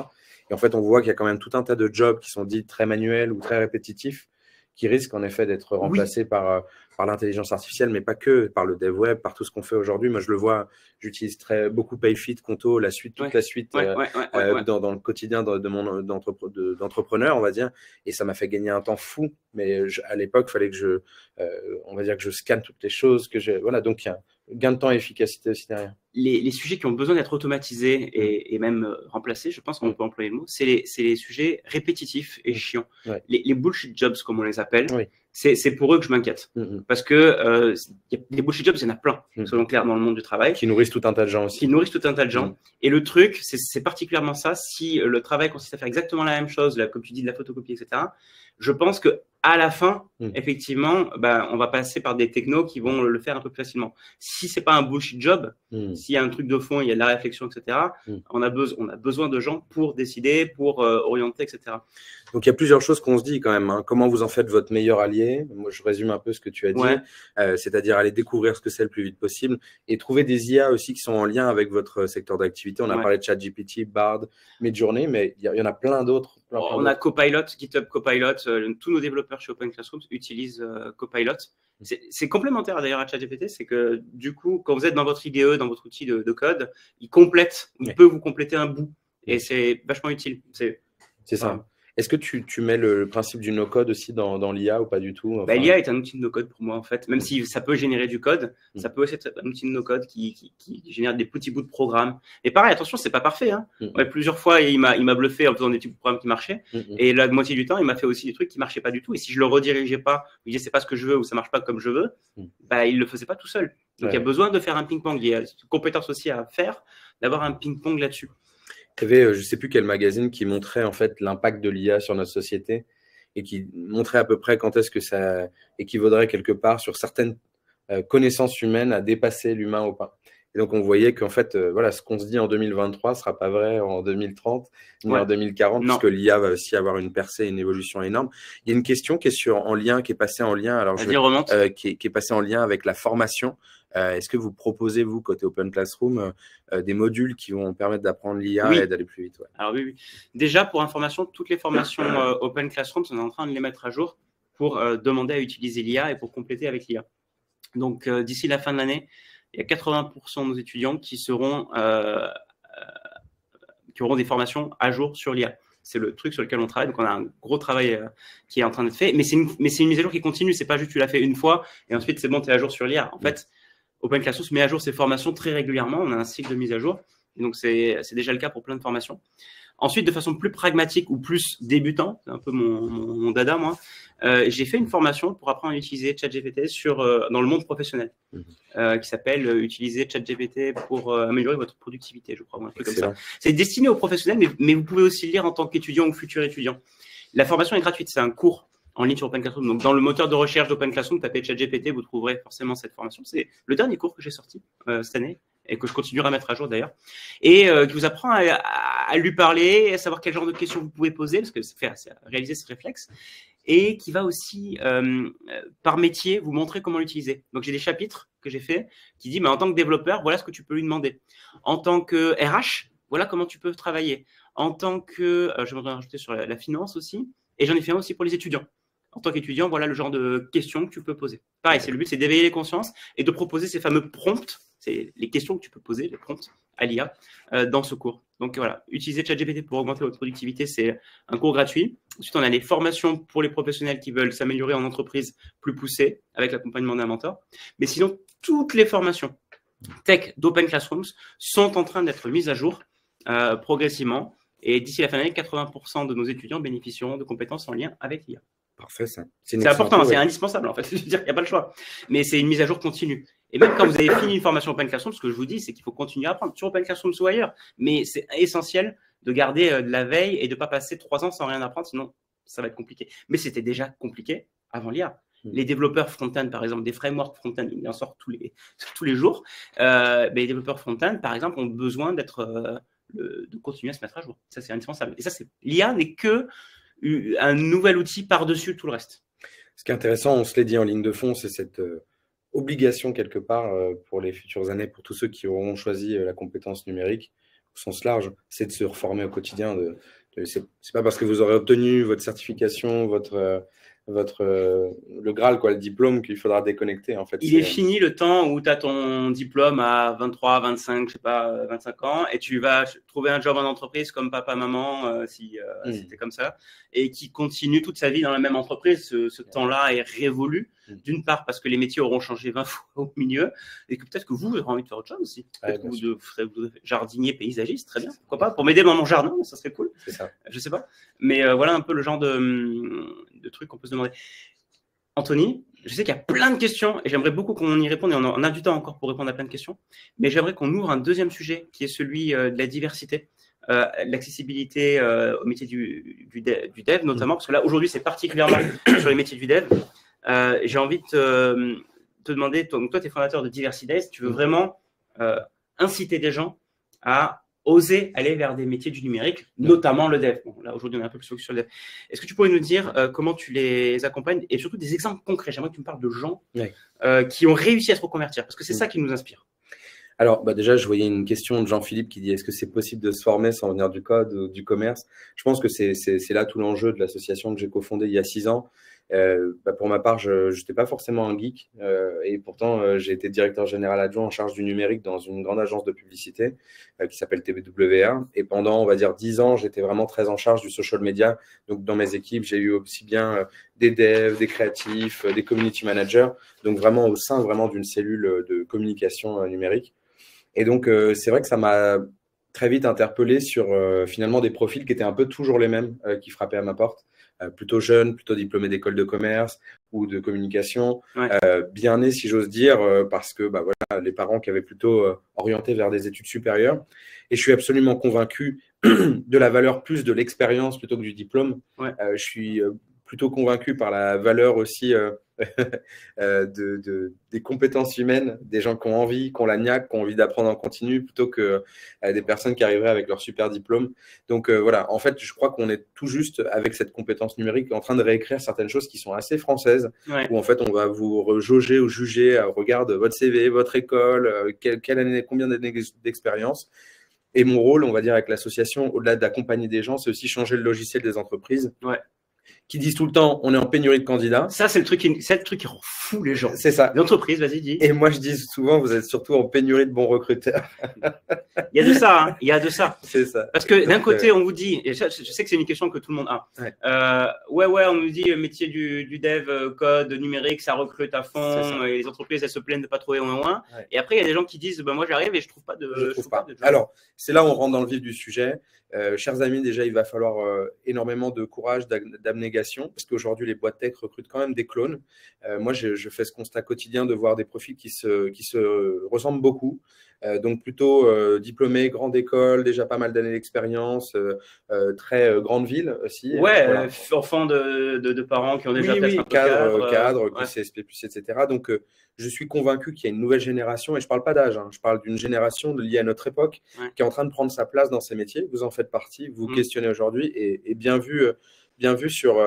Et en fait, on voit qu'il y a quand même tout un tas de jobs qui sont dits très manuels ou très répétitifs, qui risquent en effet d'être remplacés par l'intelligence artificielle, mais pas que, par le dev web, par tout ce qu'on fait aujourd'hui. Moi, je le vois, j'utilise beaucoup Payfit, Conto, la suite, toute la suite dans le quotidien d'entrepreneur, on va dire. Et ça m'a fait gagner un temps fou. Mais à l'époque, il fallait que on va dire que je scanne toutes les choses, voilà. Donc, il y a un gain de temps et efficacité aussi derrière. Les sujets qui ont besoin d'être automatisés et même remplacés, je pense qu'on peut employer le mot, c'est les sujets répétitifs et chiants. Ouais. Les bullshit jobs, comme on les appelle, oui. C'est pour eux que je m'inquiète. Parce que des bullshit jobs, il y en a plein, soyons clairs, dans le monde du travail. Qui nourrissent tout un tas de gens aussi. Qui nourrissent tout un tas de gens. Et le truc, c'est particulièrement ça, si le travail consiste à faire exactement la même chose, là, comme tu dis, de la photocopie, etc., je pense que à la fin, effectivement, on va passer par des technos qui vont le faire un peu plus facilement. Si c'est pas un bullshit job, s'il y a un truc de fond, il y a de la réflexion, etc., on a besoin de gens pour décider, pour orienter, etc. Donc, il y a plusieurs choses qu'on se dit quand même. Hein. Comment vous en faites votre meilleur allié? Moi, je résume un peu ce que tu as dit. C'est-à-dire aller découvrir ce que c'est le plus vite possible et trouver des IA aussi qui sont en lien avec votre secteur d'activité. On a parlé de ChatGPT, Bard, Midjourney, mais il y en a plein d'autres. On a Copilot, GitHub Copilot. Tous nos développeurs chez Open Classrooms utilisent Copilot. C'est complémentaire d'ailleurs à ChatGPT. C'est que du coup, quand vous êtes dans votre IDE, dans votre outil de code, il peut vous compléter un bout. Et c'est vachement utile. C'est ça. Est-ce que tu mets le principe du no-code aussi dans l'IA ou pas du tout? L'IA est un outil de no-code pour moi, en fait. Même si ça peut générer du code, ça peut aussi être un outil de no-code qui génère des petits bouts de programme. Et pareil, attention, c'est pas parfait. Hein. Plusieurs fois, il m'a bluffé en faisant des petits bouts de programme qui marchaient. Et la moitié du temps, il m'a fait aussi des trucs qui marchaient pas du tout. Et si je le redirigeais pas, je disais c'est pas ce que je veux ou ça marche pas comme je veux, il le faisait pas tout seul. Donc, il y a besoin de faire un ping-pong. Il y a une compétence aussi à faire, d'avoir un ping-pong là-dessus. Il y avait, je ne sais plus quel magazine qui montrait en fait l'impact de l'IA sur notre société et qui montrait à peu près quand est-ce que ça équivaudrait quelque part sur certaines connaissances humaines à dépasser l'humain ou pas. Et donc on voyait qu'en fait, ce qu'on se dit en 2023 ne sera pas vrai en 2030 ni en 2040, puisque l'IA va aussi avoir une percée, une évolution énorme. Il y a une question qui est qui est passée en lien. Alors qui est passée en lien avec la formation. Est-ce que vous proposez, vous, côté Open Classroom, des modules qui vont permettre d'apprendre l'IA et d'aller plus vite? Alors oui. Déjà, pour information, toutes les formations Open Classroom, on est en train de les mettre à jour pour demander à utiliser l'IA et pour compléter avec l'IA. Donc, d'ici la fin de l'année, il y a 80% de nos étudiants qui auront des formations à jour sur l'IA. C'est le truc sur lequel on travaille. Donc, on a un gros travail qui est en train d'être fait. Mais c'est une mise à jour qui continue. C'est pas juste tu l'as fait une fois et ensuite, c'est bon, tu es à jour sur l'IA. En fait, Open Classroom met à jour ses formations très régulièrement. On a un cycle de mise à jour. Et donc, c'est déjà le cas pour plein de formations. Ensuite, de façon plus pragmatique ou plus débutant, c'est un peu mon dada, moi, j'ai fait une formation pour apprendre à utiliser ChatGPT dans le monde professionnel, qui s'appelle « Utiliser ChatGPT pour améliorer votre productivité », je crois, un truc comme ça. C'est destiné aux professionnels, mais vous pouvez aussi le lire en tant qu'étudiant ou futur étudiant. La formation est gratuite, c'est un cours en ligne sur Open Classroom. Donc, dans le moteur de recherche d'Open Classroom, tapez ChatGPT, vous trouverez forcément cette formation. C'est le dernier cours que j'ai sorti cette année et que je continuerai à mettre à jour d'ailleurs, et qui vous apprend à lui parler, à savoir quel genre de questions vous pouvez poser, parce que c'est réaliser ce réflexe, et qui va aussi, par métier, vous montrer comment l'utiliser. Donc, j'ai des chapitres que j'ai fait qui disent, en tant que développeur, voilà ce que tu peux lui demander. En tant que RH, voilà comment tu peux travailler. En tant que, je vais rajouter sur la finance aussi, et j'en ai fait un aussi pour les étudiants. En tant qu'étudiant, voilà le genre de questions que tu peux poser. Pareil, le but, c'est d'éveiller les consciences et de proposer ces fameux prompts. C'est les questions que tu peux poser, les prompts à l'IA dans ce cours. Donc voilà, utiliser ChatGPT pour augmenter votre productivité, c'est un cours gratuit. Ensuite, on a les formations pour les professionnels qui veulent s'améliorer en entreprise plus poussée avec l'accompagnement d'un mentor. Mais sinon, toutes les formations tech d'Open Classrooms sont en train d'être mises à jour progressivement. Et d'ici la fin de l'année, 80% de nos étudiants bénéficieront de compétences en lien avec l'IA. Parfait, ça. C'est important, c'est indispensable en fait. Je veux dire, il n'y a pas le choix. Mais c'est une mise à jour continue. Et même quand vous avez fini une formation Open Classroom, ce que je vous dis, c'est qu'il faut continuer à apprendre sur Open Classroom ou ailleurs. Mais c'est essentiel de garder de la veille et de ne pas passer 3 ans sans rien apprendre, sinon ça va être compliqué. Mais c'était déjà compliqué avant l'IA. Les développeurs front-end, par exemple, des frameworks front-end, ils en sortent tous les jours. Mais les développeurs front-end, par exemple, ont besoin de continuer à se mettre à jour. Ça, c'est indispensable. Et ça, l'IA n'est que un nouvel outil par-dessus tout le reste. Ce qui est intéressant, on se l'est dit en ligne de fond, c'est cette obligation quelque part pour les futures années, pour tous ceux qui auront choisi la compétence numérique au sens large, c'est de se reformer au quotidien. C'est pas parce que vous aurez obtenu votre certification, le Graal, quoi, le diplôme, qu'il faudra déconnecter. En fait, il est fini le temps où tu as ton diplôme à 23, 25, je sais pas, 25 ans, et tu vas trouver un job en entreprise comme papa, maman, si c'était comme ça, et qui continue toute sa vie dans la même entreprise. Ce temps-là est révolu, d'une part parce que les métiers auront changé 20 fois au milieu, et que peut-être que vous aurez envie de faire autre chose aussi. Peut-être que vous serez jardinier, paysagiste, très bien, pourquoi pas, pour m'aider dans mon jardin, ça serait cool. C'est ça. Je sais pas. Mais voilà un peu le genre de trucs qu'on peut se demander. Anthony, je sais qu'il y a plein de questions et j'aimerais beaucoup qu'on y réponde et on a du temps encore pour répondre à plein de questions. Mais j'aimerais qu'on ouvre un deuxième sujet qui est celui de la diversité, l'accessibilité au métier du dev notamment, parce que là aujourd'hui c'est particulièrement sur les métiers du dev. J'ai envie de te demander, toi tu es fondateur de Diversity Days, tu veux vraiment inciter des gens à oser aller vers des métiers du numérique, notamment le dev. Bon, là, aujourd'hui, on est un peu plus focus sur le dev. Est-ce que tu pourrais nous dire comment tu les accompagnes et surtout des exemples concrets? J'aimerais que tu me parles de gens qui ont réussi à se reconvertir, parce que c'est ça qui nous inspire. Alors, déjà, je voyais une question de Jean-Philippe qui dit « Est-ce que c'est possible de se former sans venir du code ou du commerce ?» Je pense que c'est là tout l'enjeu de l'association que j'ai cofondée il y a 6 ans. Pour ma part, je n'étais pas forcément un geek et pourtant j'ai été directeur général adjoint en charge du numérique dans une grande agence de publicité qui s'appelle TBWA, et pendant, on va dire, 10 ans, j'étais vraiment très en charge du social media. Donc dans mes équipes, j'ai eu aussi bien des devs, des créatifs, des community managers, donc vraiment au sein vraiment d'une cellule de communication numérique. Et donc c'est vrai que ça m'a très vite interpellé sur finalement des profils qui étaient un peu toujours les mêmes qui frappaient à ma porte. Plutôt jeune, plutôt diplômé d'école de commerce ou de communication, bien né si j'ose dire, parce que voilà, les parents qui avaient plutôt orienté vers des études supérieures. Et je suis absolument convaincu de la valeur plus de l'expérience plutôt que du diplôme. Je suis plutôt convaincu par la valeur aussi des compétences humaines, des gens qui ont envie, qui ont la niaque, qui ont envie d'apprendre en continu, plutôt que des personnes qui arriveraient avec leur super diplôme. Donc voilà, en fait, je crois qu'on est tout juste avec cette compétence numérique en train de réécrire certaines choses qui sont assez françaises, où en fait on va vous jauger ou juger, regarde votre CV, votre école, quelle année, combien d'années d'expérience. Et mon rôle, on va dire, avec l'association, au-delà d'accompagner des gens, c'est aussi changer le logiciel des entreprises. Qui disent tout le temps, on est en pénurie de candidats. Ça, c'est le truc qui rend fou les gens. C'est ça. L'entreprise, vas-y, dis. Et moi, je dis souvent, vous êtes surtout en pénurie de bons recruteurs. Il y a de ça, hein. Il y a de ça. C'est ça. Parce que d'un côté, on vous dit, et je sais que c'est une question que tout le monde a. On nous dit, métier du dev, code, numérique, ça recrute à fond, et les entreprises, elles se plaignent de pas trouver au moins. Et après, il y a des gens qui disent, moi, j'arrive et je trouve pas de job. Alors, c'est là où on rentre dans le vif du sujet. Chers amis, déjà, il va falloir énormément de courage, d'abnégation, parce qu'aujourd'hui, les boîtes tech recrutent quand même des clones. Moi, je fais ce constat quotidien de voir des profils qui se ressemblent beaucoup. Donc, plutôt diplômés, grande école, déjà pas mal d'années d'expérience, très grande ville aussi. Voilà. Enfants de parents qui ont déjà peut-être un cadre, CSP+, etc. Donc, je suis convaincu qu'il y a une nouvelle génération, et je ne parle pas d'âge, je parle d'une génération liée à notre époque qui est en train de prendre sa place dans ces métiers. Vous en faites partie, vous questionnez aujourd'hui, et bien vu sur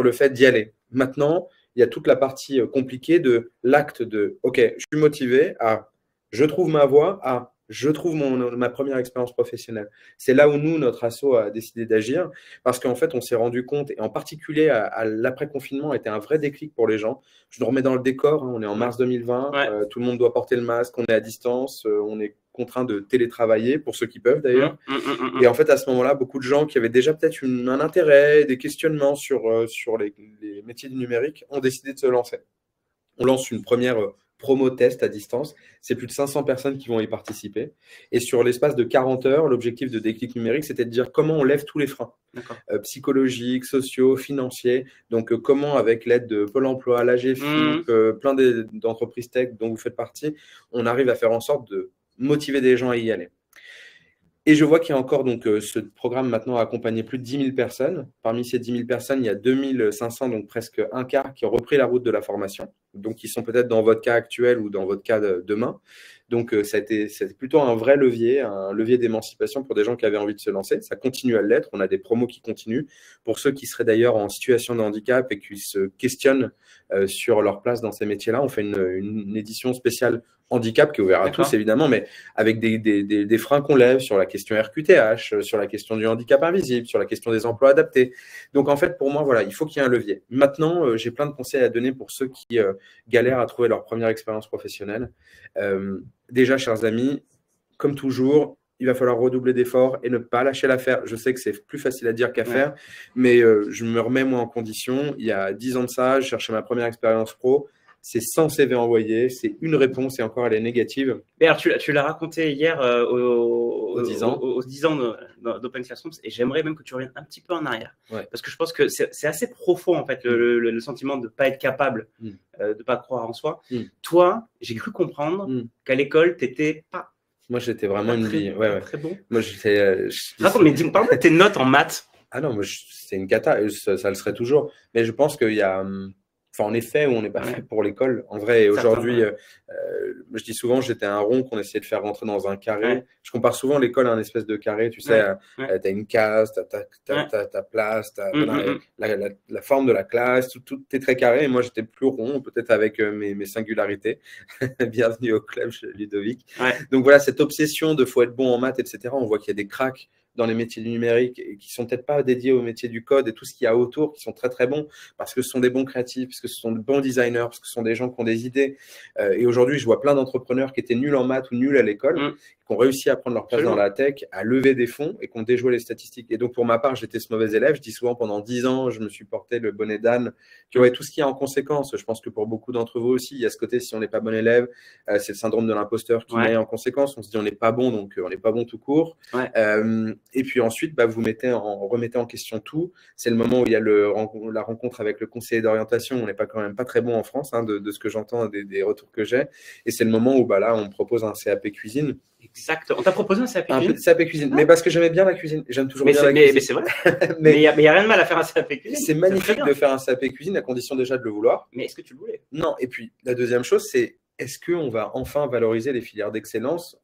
le fait d'y aller. Maintenant, il y a toute la partie compliquée de l'acte de « Ok, je suis motivé à je trouve ma voie, à je trouve ma première expérience professionnelle ». C'est là où nous, notre asso a décidé d'agir, parce qu'en fait, on s'est rendu compte, et en particulier à l'après-confinement, était un vrai déclic pour les gens. Je nous remets dans le décor, on est en mars 2020, tout le monde doit porter le masque, on est à distance, on est contraint de télétravailler, pour ceux qui peuvent d'ailleurs. Et en fait, à ce moment-là, beaucoup de gens qui avaient déjà peut-être un intérêt, des questionnements sur les métiers du numérique ont décidé de se lancer. On lance une première promo test à distance. C'est plus de 500 personnes qui vont y participer. Et sur l'espace de 40 heures, l'objectif de Déclic Numérique, c'était de dire comment on lève tous les freins psychologiques, sociaux, financiers. Donc, comment, avec l'aide de Pôle emploi, l'AGFIP, plein d'entreprises tech dont vous faites partie, on arrive à faire en sorte de motiver des gens à y aller. Et je vois qu'il y a encore donc ce programme maintenant a accompagné plus de 10 000 personnes. Parmi ces 10 000 personnes, il y a 2 500, donc presque un quart, qui ont repris la route de la formation. donc qui sont peut-être dans votre cas actuel ou dans votre cas de demain. Donc, c'était plutôt un vrai levier, un levier d'émancipation pour des gens qui avaient envie de se lancer. Ça continue à l'être. On a des promos qui continuent. Pour ceux qui seraient d'ailleurs en situation de handicap et qui se questionnent sur leur place dans ces métiers-là, on fait une édition spéciale handicap qui est ouverte à tous, évidemment, mais avec des freins qu'on lève sur la question RQTH, sur la question du handicap invisible, sur la question des emplois adaptés. Donc, en fait, pour moi, voilà, il faut qu'il y ait un levier. Maintenant, j'ai plein de conseils à donner pour ceux qui galèrent à trouver leur première expérience professionnelle. Déjà, chers amis, comme toujours, il va falloir redoubler d'efforts et ne pas lâcher l'affaire. Je sais que c'est plus facile à dire qu'à faire, mais je me remets moi en condition. Il y a 10 ans de ça, je cherchais ma première expérience pro. C'est 100 CV envoyés, c'est une réponse et encore elle est négative. Mais alors, tu l'as raconté hier aux 10 ans, aux 10 ans d'Open Classrooms et j'aimerais même que tu reviennes un petit peu en arrière. Parce que je pense que c'est assez profond en fait, le sentiment de ne pas être capable, de ne pas croire en soi. Toi, j'ai cru comprendre qu'à l'école, tu n'étais pas. Moi, j'étais vraiment une vie. Très bon. Moi, j'étais. Raconte, mais dis-moi, parle de tes notes en maths. Ah non, c'est une cata, ça le serait toujours. Mais je pense qu'il y a. Enfin, en effet, on n'est pas fait pour l'école. En vrai, aujourd'hui, je dis souvent, j'étais un rond qu'on essayait de faire rentrer dans un carré. Je compare souvent l'école à un espèce de carré. Tu sais, tu as une case, tu as ta place, tu as la forme de la classe, tout est très carré. Et moi, j'étais plus rond, peut-être avec mes singularités. Bienvenue au club chez Ludovic. Donc voilà, cette obsession de faut être bon en maths, etc. On voit qu'il y a des cracks dans les métiers du numérique et qui sont peut-être pas dédiés au métier du code et tout ce qu'il y a autour, qui sont très très bons parce que ce sont des bons créatifs, parce que ce sont de bons designers, parce que ce sont des gens qui ont des idées. Et aujourd'hui, je vois plein d'entrepreneurs qui étaient nuls en maths ou nuls à l'école, qui ont réussi à prendre leur place dans la tech, à lever des fonds et qui ont déjoué les statistiques. Et donc, pour ma part, j'étais ce mauvais élève. Je dis souvent, pendant 10 ans, je me suis porté le bonnet d'âne. Tu vois, tout ce qui est en conséquence. Je pense que pour beaucoup d'entre vous aussi, il y a ce côté, si on n'est pas bon élève, c'est le syndrome de l'imposteur qui naît en conséquence. On se dit, on n'est pas bon, donc on n'est pas bon tout court. Et puis ensuite, vous remettez en question tout. C'est le moment où il y a la rencontre avec le conseiller d'orientation. On n'est quand même pas très bon en France, de ce que j'entends, des retours que j'ai. Et c'est le moment où là, on me propose un CAP cuisine. Exact. On t'a proposé un CAP cuisine. Un CAP cuisine, mais parce que j'aimais bien la cuisine. J'aime toujours bien la cuisine. Mais c'est vrai. mais il y a rien de mal à faire un CAP cuisine. C'est magnifique de faire un CAP cuisine, à condition déjà de le vouloir. Mais est-ce que tu le voulais? Non. Et puis la deuxième chose, c'est est-ce qu'on va enfin valoriser les filières d'excellence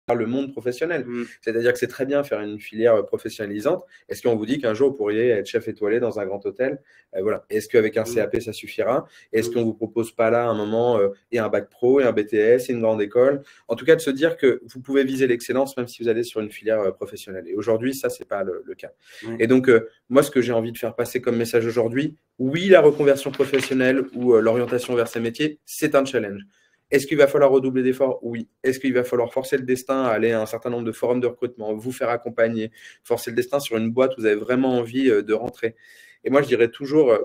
par le monde professionnel. C'est-à-dire que c'est très bien faire une filière professionnalisante. Est-ce qu'on vous dit qu'un jour, vous pourriez être chef étoilé dans un grand hôtel? Voilà. Est-ce qu'avec un CAP, ça suffira? Est-ce qu'on ne vous propose pas là, à un moment, et un bac pro, et un BTS, et une grande école? En tout cas, de se dire que vous pouvez viser l'excellence même si vous allez sur une filière professionnelle. Et aujourd'hui, ça, ce n'est pas le cas. Et donc, moi, ce que j'ai envie de faire passer comme message aujourd'hui, oui, la reconversion professionnelle ou l'orientation vers ces métiers, c'est un challenge. Est-ce qu'il va falloir redoubler d'efforts? Oui. Est-ce qu'il va falloir forcer le destin à aller à un certain nombre de forums de recrutement, vous faire accompagner, forcer le destin sur une boîte où vous avez vraiment envie de rentrer? Et moi, je dirais toujours,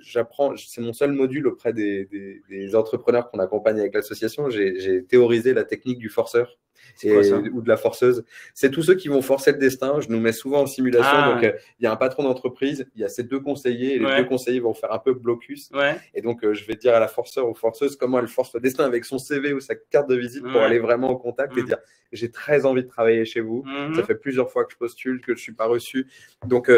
j'apprends, c'est mon seul module auprès des entrepreneurs qu'on accompagne avec l'association. J'ai théorisé la technique du forceur ou de la forceuse. C'est tous ceux qui vont forcer le destin. Je nous mets souvent en simulation. Donc, il y a un patron d'entreprise, il y a ces deux conseillers, et les deux conseillers vont faire un peu blocus. Et donc, je vais dire à la forceur ou forceuse comment elle force le destin avec son CV ou sa carte de visite pour aller vraiment au contact et dire j'ai très envie de travailler chez vous. Ça fait plusieurs fois que je postule, que je ne suis pas reçu. Donc,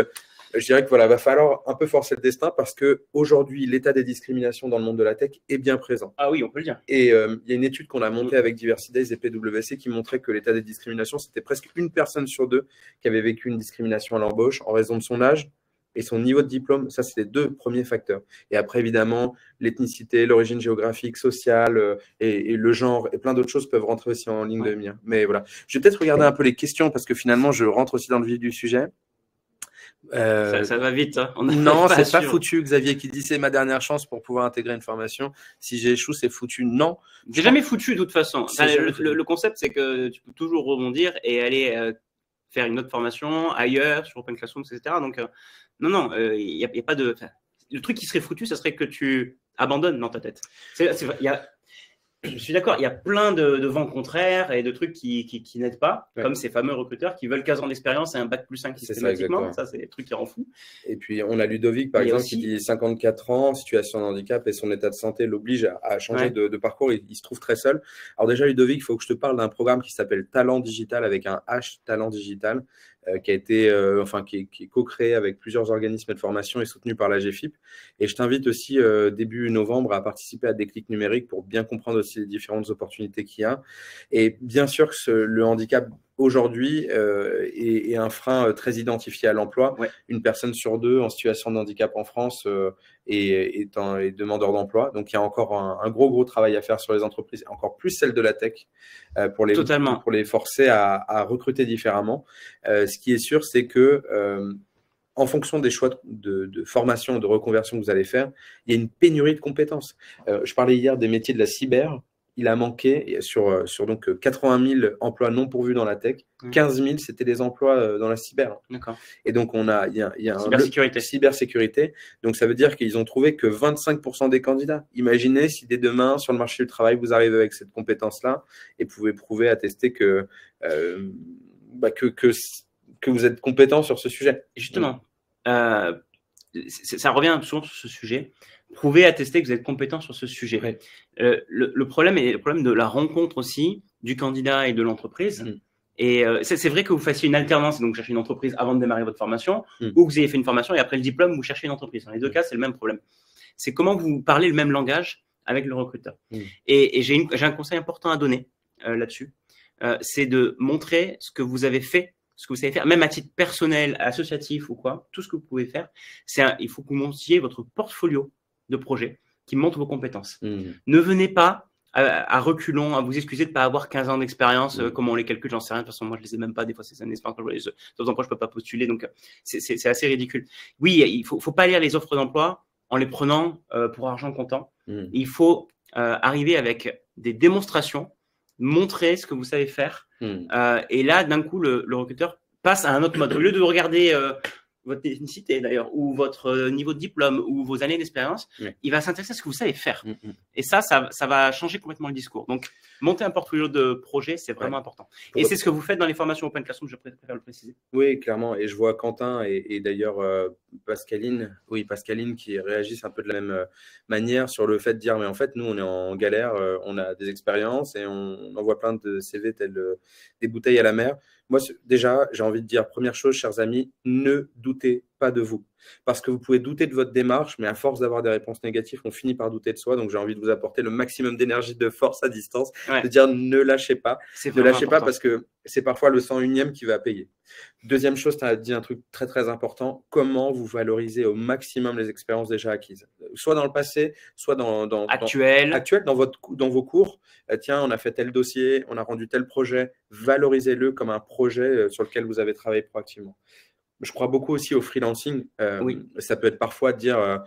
je dirais que va falloir un peu forcer le destin parce qu'aujourd'hui, l'état des discriminations dans le monde de la tech est bien présent. Ah oui, on peut le dire. Et il y a une étude qu'on a montée avec Diversidays et PwC qui montrait que l'état des discriminations, c'était presque une personne sur deux qui avait vécu une discrimination à l'embauche en raison de son âge et son niveau de diplôme. Ça, c'est les deux premiers facteurs. Et après, évidemment, l'ethnicité, l'origine géographique, sociale et le genre et plein d'autres choses peuvent rentrer aussi en ligne de mire. Mais voilà. Je vais peut-être regarder un peu les questions parce que finalement, je rentre aussi dans le vif du sujet. Ça va vite. Hein. Non, c'est pas foutu. Xavier qui dit c'est ma dernière chance pour pouvoir intégrer une formation. Si j'échoue, c'est foutu. Non. C'est jamais foutu de toute façon. Enfin, le concept, c'est que tu peux toujours rebondir et aller faire une autre formation ailleurs, sur Open Classrooms, etc. Donc, non, il n'y a pas de. Le truc qui serait foutu, ça serait que tu abandonnes dans ta tête. Je suis d'accord, il y a plein de vents contraires et de trucs qui n'aident pas, comme ces fameux recruteurs qui veulent 15 ans d'expérience et un bac plus 5 systématiquement. Ça, c'est des trucs qui rendent fou. Et puis, on a Ludovic, par exemple, qui dit 54 ans, situation de handicap et son état de santé l'oblige à changer de parcours. Il se trouve très seul. Alors déjà, Ludovic, il faut que je te parle d'un programme qui s'appelle Talent Digital avec un H, Talent Digital. qui a été, qui est co-créé avec plusieurs organismes de formation et soutenu par la GFIP. Et je t'invite aussi début novembre à participer à Déclic numérique pour bien comprendre aussi les différentes opportunités qu'il y a. Et bien sûr que le handicap aujourd'hui est un frein très identifié à l'emploi. Ouais. Une personne sur deux en situation de handicap en France est demandeur d'emploi. Donc, il y a encore un gros travail à faire sur les entreprises, encore plus celles de la tech, pour les forcer à recruter différemment. Ce qui est sûr, c'est que en fonction des choix de formation, de reconversion que vous allez faire, il y a une pénurie de compétences. Je parlais hier des métiers de la cyber. Il a manqué sur donc 80 000 emplois non pourvus dans la tech. 15 000, c'était des emplois dans la cyber. D'accord. Et donc, il y a cybersécurité. Donc, ça veut dire qu'ils ont trouvé que 25% des candidats. Imaginez si dès demain, sur le marché du travail, vous arrivez avec cette compétence-là et pouvez prouver, attester que vous êtes compétent sur ce sujet. Et justement, ça revient souvent sur ce sujet. Prouver, attester que vous êtes compétent sur ce sujet. Ouais. Le problème est le problème de la rencontre aussi du candidat et de l'entreprise. Et c'est vrai que vous fassiez une alternance, donc vous cherchez une entreprise avant de démarrer votre formation, ou que vous ayez fait une formation et après le diplôme, vous cherchez une entreprise. Dans les deux cas, c'est le même problème. C'est comment vous parlez le même langage avec le recruteur. Et j'ai un conseil important à donner là-dessus. C'est de montrer ce que vous avez fait, ce que vous savez faire, même à titre personnel, associatif ou quoi, tout ce que vous pouvez faire. Il faut que vous montiez votre portfolio de projets qui montrent vos compétences. Ne venez pas à reculons, à vous excuser de ne pas avoir 15 ans d'expérience, comment on les calcule, j'en sais rien. De toute façon, moi, je les ai même pas, des fois, ces années d'expérience. De temps en temps, je peux pas postuler, donc c'est assez ridicule. Oui, il faut pas lire les offres d'emploi en les prenant pour argent comptant. Il faut arriver avec des démonstrations, montrer ce que vous savez faire. Et là, d'un coup, le recruteur passe à un autre mode. Au lieu de regarder votre technicité d'ailleurs, ou votre niveau de diplôme, ou vos années d'expérience, il va s'intéresser à ce que vous savez faire. Et ça va changer complètement le discours. Donc, monter un portfolio de projet, c'est vraiment important. Et c'est ce que vous faites dans les formations Open Classroom, je préfère le préciser. Oui, clairement. Et je vois Quentin et d'ailleurs Pascaline qui réagissent un peu de la même manière sur le fait de dire, mais en fait, nous, on est en galère, on a des expériences et on envoie plein de CV tels des bouteilles à la mer. Moi, déjà, j'ai envie de dire, première chose, chers amis, ne doutez pas de vous. Parce que vous pouvez douter de votre démarche, mais à force d'avoir des réponses négatives, on finit par douter de soi. Donc, j'ai envie de vous apporter le maximum d'énergie, de force à distance, de dire ne lâchez pas. Ne lâchez pas parce que c'est parfois le 101e qui va payer. Deuxième chose, tu as dit un truc très, très important. Comment vous valorisez au maximum les expériences déjà acquises, soit dans le passé, soit actuel, dans vos cours. Tiens, on a fait tel dossier, on a rendu tel projet. Valorisez-le comme un projet sur lequel vous avez travaillé proactivement. Je crois beaucoup aussi au freelancing. Ça peut être parfois de dire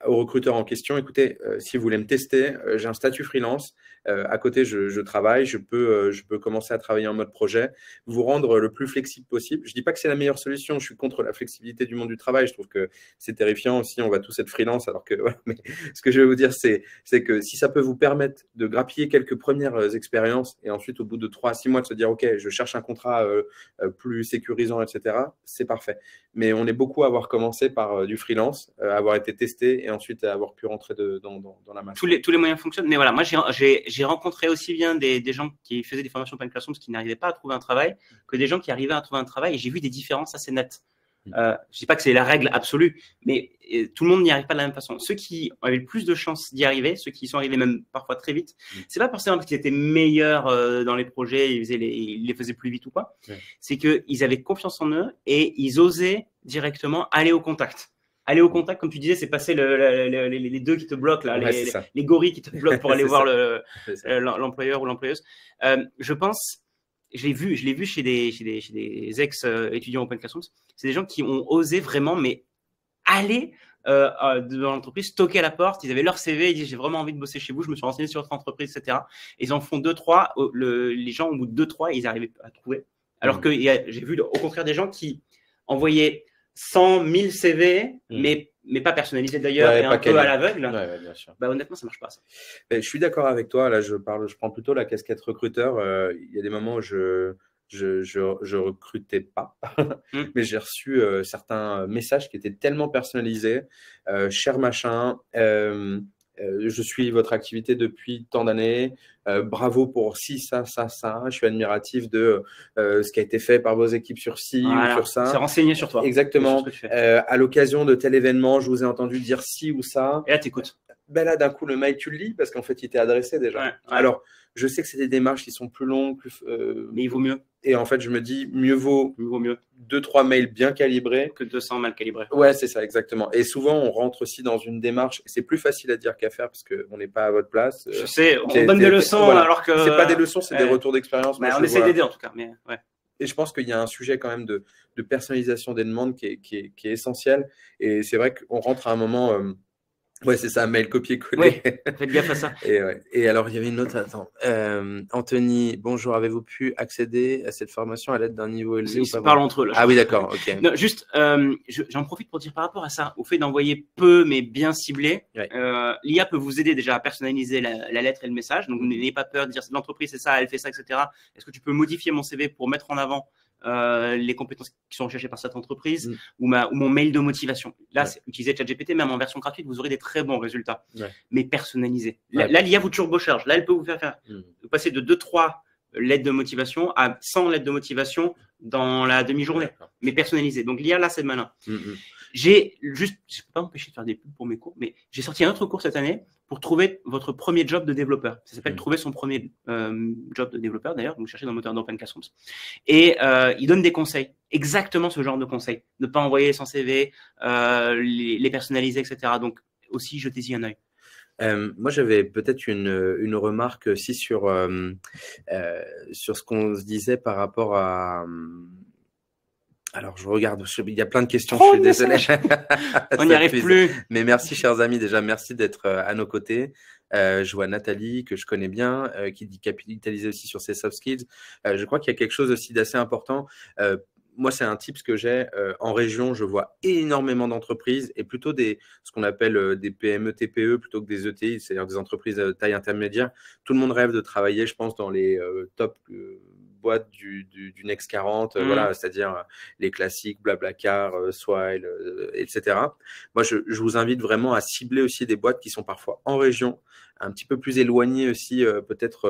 au recruteur en question, écoutez, si vous voulez me tester, j'ai un statut freelance. À côté, je travaille, je peux commencer à travailler en mode projet, vous rendre le plus flexible possible. Je dis pas que c'est la meilleure solution. Je suis contre la flexibilité du monde du travail. Je trouve que c'est terrifiant aussi. On va tous être freelance, alors que voilà. Mais ce que je vais vous dire, c'est que si ça peut vous permettre de grappiller quelques premières expériences et ensuite, au bout de 3 à 6 mois, de se dire, OK, je cherche un contrat plus sécurisant, etc., c'est parfait. Mais on est beaucoup à avoir commencé par du freelance, avoir été testé et ensuite à avoir pu rentrer dans la masse. Tous les moyens fonctionnent. Mais voilà, moi, j'ai rencontré aussi bien des gens qui faisaient des formations Open Classroom qui n'arrivaient pas à trouver un travail que des gens qui arrivaient à trouver un travail. Et j'ai vu des différences assez nettes. Je ne dis pas que c'est la règle absolue, mais tout le monde n'y arrive pas de la même façon. Ceux qui avaient le plus de chances d'y arriver, ceux qui y sont arrivés même parfois très vite, c'est pas forcément parce qu'ils étaient meilleurs dans les projets, ils les faisaient plus vite ou quoi. C'est qu'ils avaient confiance en eux et ils osaient directement aller au contact. Aller au contact, comme tu disais, c'est passer les deux qui te bloquent, là, les gorilles qui te bloquent pour aller voir l'employeur ou l'employeuse. Je pense, je l'ai vu chez des ex-étudiants Open Classrooms, c'est des gens qui ont osé vraiment, mais aller dans l'entreprise, toquer à la porte, ils avaient leur CV, ils disaient j'ai vraiment envie de bosser chez vous, je me suis renseigné sur votre entreprise, etc. Et ils en font 2-3, les gens au bout de 2-3, ils arrivaient à trouver. Alors que j'ai vu au contraire des gens qui envoyaient 100 000 CV, mais pas personnalisés d'ailleurs, et un peu à l'aveugle. Bien sûr. Bah, honnêtement, ça marche pas. Ça. Je suis d'accord avec toi. Là, je prends plutôt la casquette recruteur. Il y a des moments où je recrutais pas, mais j'ai reçu certains messages qui étaient tellement personnalisés. Cher machin, je suis votre activité depuis tant d'années. Bravo pour ci, ça, ça, ça. Je suis admiratif de ce qui a été fait par vos équipes sur ci ou sur ça. C'est renseigné sur toi. Exactement. À l'occasion de tel événement, je vous ai entendu dire ci ou ça. Et là, t'écoutes. Ben là, d'un coup, le mail, tu le lis parce qu'en fait, il t'est adressé déjà. Ouais. Alors, je sais que c'est des démarches qui sont plus longues, mais il vaut mieux. Et en fait, je me dis, mieux vaut 2-3 mails bien calibrés que 200 mal calibrés. Ouais, c'est ça, exactement. Et souvent, on rentre aussi dans une démarche. C'est plus facile à dire qu'à faire parce qu'on n'est pas à votre place. Je sais, on donne des leçons alors que. C'est pas des leçons, c'est des retours d'expérience. On essaie d'aider en tout cas. Mais, ouais. Et je pense qu'il y a un sujet quand même de personnalisation des demandes qui est essentiel. Et c'est vrai qu'on rentre à un moment. Ouais, c'est ça, mail copier-coller. Oui, faites gaffe à ça. Et alors, il y avait une autre. Attends. Anthony, bonjour. Avez-vous pu accéder à cette formation à l'aide d'un niveau élevé Ils se parlent entre eux. Là, ah oui, d'accord. Ok. Non, juste, j'en profite pour dire par rapport à ça, au fait d'envoyer peu mais bien ciblé, l'IA peut vous aider déjà à personnaliser la lettre et le message. Donc, n'ayez pas peur de dire l'entreprise c'est ça, elle fait ça, etc. Est-ce que tu peux modifier mon CV pour mettre en avant les compétences qui sont recherchées par cette entreprise ou mon mail de motivation. Là, utilisez ChatGPT, même en version gratuite, vous aurez des très bons résultats, mais personnalisés. Là, l'IA vous turbocharge. Là, elle peut vous faire vous passer de 2-3 lettres de motivation à 100 lettres de motivation dans la demi-journée, mais personnalisées. Donc, l'IA, là, c'est malin. J'ai juste, je ne peux pas m'empêcher de faire des pubs pour mes cours, mais j'ai sorti un autre cours cette année pour trouver votre premier job de développeur. Ça s'appelle trouver son premier job de développeur, d'ailleurs. Donc, cherchez dans le moteur d'Open Classrooms. Et il donne des conseils, exactement ce genre de conseils. Ne pas envoyer sans CV, les personnaliser, etc. Donc, aussi, jetez-y un œil. Moi, j'avais peut-être une remarque aussi sur ce qu'on se disait par rapport à… Alors, je regarde, il y a plein de questions, je suis désolé. On n'y arrive plus. Mais merci, chers amis, déjà, merci d'être à nos côtés. Je vois Nathalie, que je connais bien, qui dit capitaliser aussi sur ses soft skills. Je crois qu'il y a quelque chose aussi d'assez important. Moi, c'est un tips que j'ai. En région, je vois énormément d'entreprises et plutôt ce qu'on appelle des PME, TPE plutôt que des ETI, c'est-à-dire des entreprises de taille intermédiaire. Tout le monde rêve de travailler, je pense, dans les top boîtes du Next 40, voilà, c'est-à-dire les classiques, Blablacar, Swile, etc. Moi, je vous invite vraiment à cibler aussi des boîtes qui sont parfois en région, un petit peu plus éloignées aussi peut-être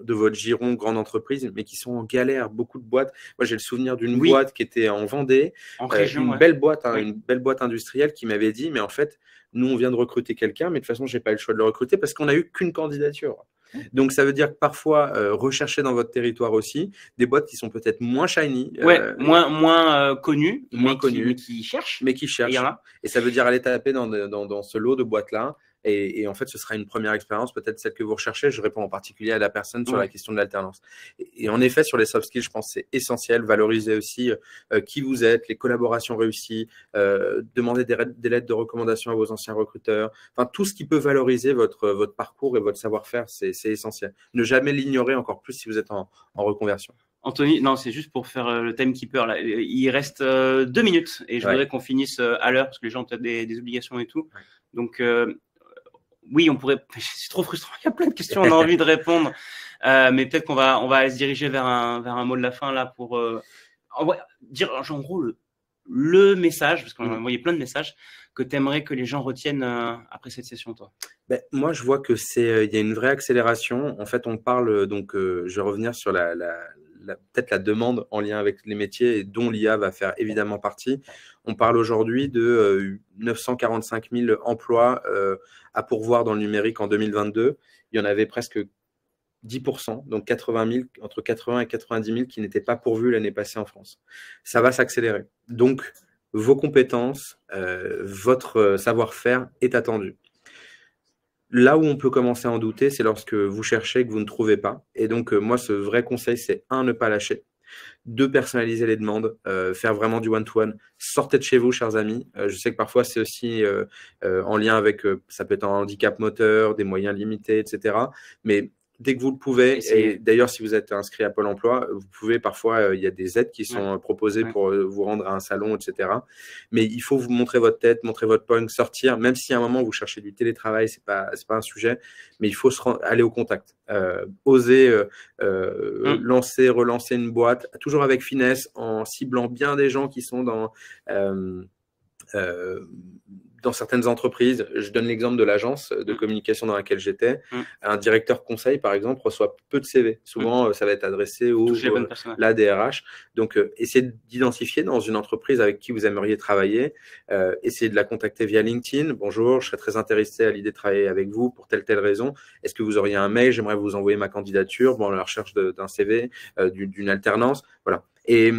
de votre giron grande entreprise, mais qui sont en galère. Beaucoup de boîtes. Moi, j'ai le souvenir d'une boîte qui était en Vendée, en région, une belle boîte, une belle boîte industrielle qui m'avait dit, mais en fait, nous, on vient de recruter quelqu'un, mais de toute façon, j'ai pas eu le choix de le recruter parce qu'on n'a eu qu'une candidature. Donc, ça veut dire que parfois, recherchez dans votre territoire aussi des boîtes qui sont peut-être moins shiny. Moins connues, mais qui cherchent. Mais qui cherchent. Et ça veut dire aller taper dans ce lot de boîtes-là. Et en fait, ce sera une première expérience, peut-être celle que vous recherchez. Je réponds en particulier à la personne sur la question de l'alternance. Et en effet, sur les soft skills, je pense que c'est essentiel. Valoriser aussi qui vous êtes, les collaborations réussies, demander des lettres de recommandation à vos anciens recruteurs. Enfin, tout ce qui peut valoriser votre parcours et votre savoir-faire, c'est essentiel. Ne jamais l'ignorer, encore plus si vous êtes en reconversion. Anthony, non, c'est juste pour faire le timekeeper. Là. Il reste 2 minutes et je voudrais qu'on finisse à l'heure parce que les gens ont peut-être des obligations et tout. Donc, oui, on pourrait. C'est trop frustrant. Il y a plein de questions. On a envie de répondre, mais peut-être qu'on va se diriger vers un mot de la fin là pour dire en gros le message, parce qu'on a envoyé plein de messages que tu aimerais que les gens retiennent après cette session, toi. Moi, je vois que il y a une vraie accélération. En fait, on parle donc. Je vais revenir sur peut-être la demande en lien avec les métiers et dont l'IA va faire évidemment partie. On parle aujourd'hui de 945 000 emplois à pourvoir dans le numérique en 2022. Il y en avait presque 10%, donc 80 000, entre 80 et 90 000 qui n'étaient pas pourvus l'année passée en France. Ça va s'accélérer. Donc, vos compétences, votre savoir-faire est attendu. Là où on peut commencer à en douter, c'est lorsque vous cherchez et que vous ne trouvez pas. Et donc, moi, ce vrai conseil, c'est 1, ne pas lâcher. 2, personnaliser les demandes, faire vraiment du one-to-one. Sortez de chez vous, chers amis. Je sais que parfois, c'est aussi en lien avec, ça peut être un handicap moteur, des moyens limités, etc. Mais dès que vous le pouvez, et d'ailleurs, si vous êtes inscrit à Pôle emploi, vous pouvez parfois, il y a des aides qui sont proposées pour vous rendre à un salon, etc. Mais il faut vous montrer votre tête, montrer votre pogne, sortir, même si à un moment vous cherchez du télétravail, c'est pas un sujet, mais il faut aller au contact. Oser lancer, relancer une boîte, toujours avec finesse, en ciblant bien des gens qui sont dans dans certaines entreprises, je donne l'exemple de l'agence de communication dans laquelle j'étais, un directeur conseil, par exemple, reçoit peu de CV. Souvent, ça va être adressé aux la DRH. Donc, essayez d'identifier dans une entreprise avec qui vous aimeriez travailler, essayez de la contacter via LinkedIn. Bonjour, je serais très intéressé à l'idée de travailler avec vous pour telle raison. Est-ce que vous auriez un mail? J'aimerais vous envoyer ma candidature. Bon, à la recherche d'un CV, d'une alternance. Voilà. Et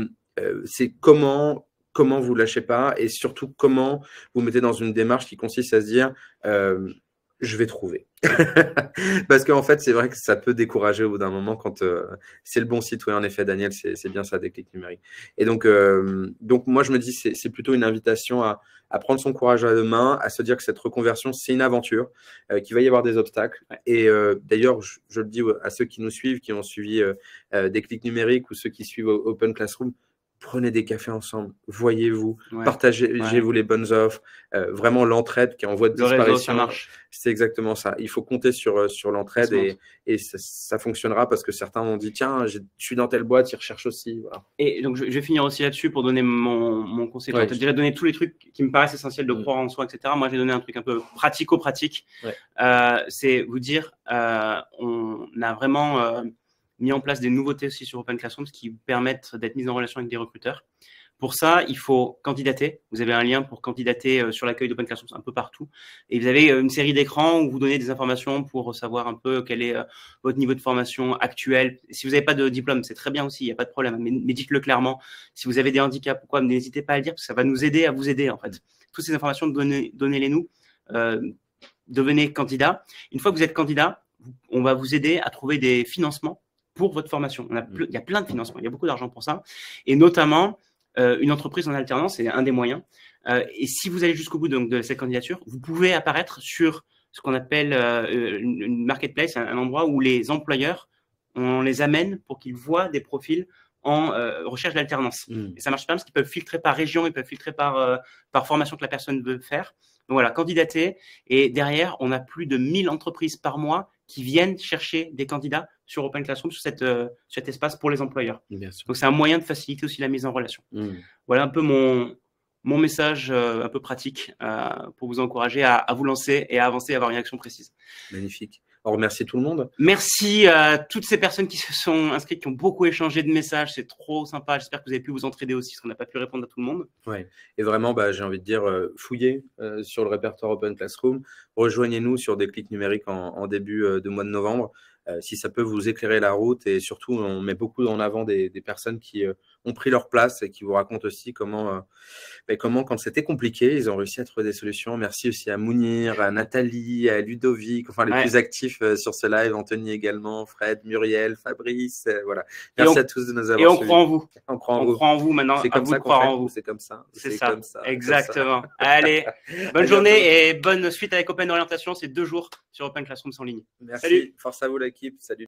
c'est comment vous lâchez pas et surtout comment vous mettez dans une démarche qui consiste à se dire je vais trouver. Parce qu'en fait, c'est vrai que ça peut décourager au bout d'un moment quand c'est le bon site. Oui, en effet, Daniel, c'est bien ça, Déclic Numérique. Et donc moi, je me dis c'est plutôt une invitation à prendre son courage à deux mains, à se dire que cette reconversion, c'est une aventure, qu'il va y avoir des obstacles. Et d'ailleurs, je le dis à ceux qui nous suivent, qui ont suivi Déclic Numérique ou ceux qui suivent Open Classroom, prenez des cafés ensemble, voyez-vous, partagez-vous les bonnes offres, vraiment l'entraide qui est en voie de disparition. C'est exactement ça. Il faut compter sur l'entraide et ça fonctionnera parce que certains m'ont dit tiens, je suis dans telle boîte, ils recherchent aussi. Voilà. Et donc je vais finir aussi là-dessus pour donner mon conseil. Je t'ai déjà donné tous les trucs qui me paraissent essentiels de croire en soi, etc. Moi, j'ai donné un truc un peu pratico-pratique. C'est vous dire, on a vraiment mis en place des nouveautés aussi sur Open Classroom qui permettent d'être mis en relation avec des recruteurs. Pour ça, il faut candidater. Vous avez un lien pour candidater sur l'accueil d'Open Classroom un peu partout. Et vous avez une série d'écrans où vous donnez des informations pour savoir un peu quel est votre niveau de formation actuel. Si vous n'avez pas de diplôme, c'est très bien aussi, il n'y a pas de problème. Mais dites-le clairement. Si vous avez des handicaps ou quoi, n'hésitez pas à le dire parce que ça va nous aider à vous aider en fait. Toutes ces informations, donnez-les nous. Devenez candidat. Une fois que vous êtes candidat, on va vous aider à trouver des financements pour votre formation. Il y a plein de financements, il y a beaucoup d'argent pour ça. Et notamment, une entreprise en alternance, c'est un des moyens. Et si vous allez jusqu'au bout de cette candidature, vous pouvez apparaître sur ce qu'on appelle une marketplace, un endroit où les employeurs, on les amène pour qu'ils voient des profils en recherche d'alternance. Et ça marche pas parce qu'ils peuvent filtrer par région, ils peuvent filtrer par formation que la personne veut faire. Donc voilà, candidater. Et derrière, on a plus de 1000 entreprises par mois qui viennent chercher des candidats sur Open Classroom, sur cet espace pour les employeurs. Donc, c'est un moyen de faciliter aussi la mise en relation. Voilà un peu mon message un peu pratique pour vous encourager à vous lancer et à avancer, à avoir une action précise. Magnifique. On remercie tout le monde. Merci à toutes ces personnes qui se sont inscrites, qui ont beaucoup échangé de messages. C'est trop sympa. J'espère que vous avez pu vous entraider aussi, parce qu'on n'a pas pu répondre à tout le monde. Ouais. Et vraiment, j'ai envie de dire, fouillez sur le répertoire Open Classroom. Rejoignez-nous sur Déclic Numérique en début de mois de novembre. Si ça peut vous éclairer la route. Et surtout, on met beaucoup en avant des personnes qui ont pris leur place et qui vous racontent aussi comment, quand c'était compliqué, ils ont réussi à trouver des solutions. Merci aussi à Mounir, à Nathalie, à Ludovic, enfin les plus actifs sur ce live, Anthony également, Fred, Muriel, Fabrice, voilà. Merci à tous de nous avoir suivis. Et on croit en vous. On croit en vous maintenant. C'est comme ça qu'on croit en vous. C'est comme ça. C'est ça. Exactement. Allez, bonne journée et bonne suite avec Open Orientation. C'est 2 jours sur Open Classroom en ligne. Merci. Salut. Force à vous l'équipe. Salut.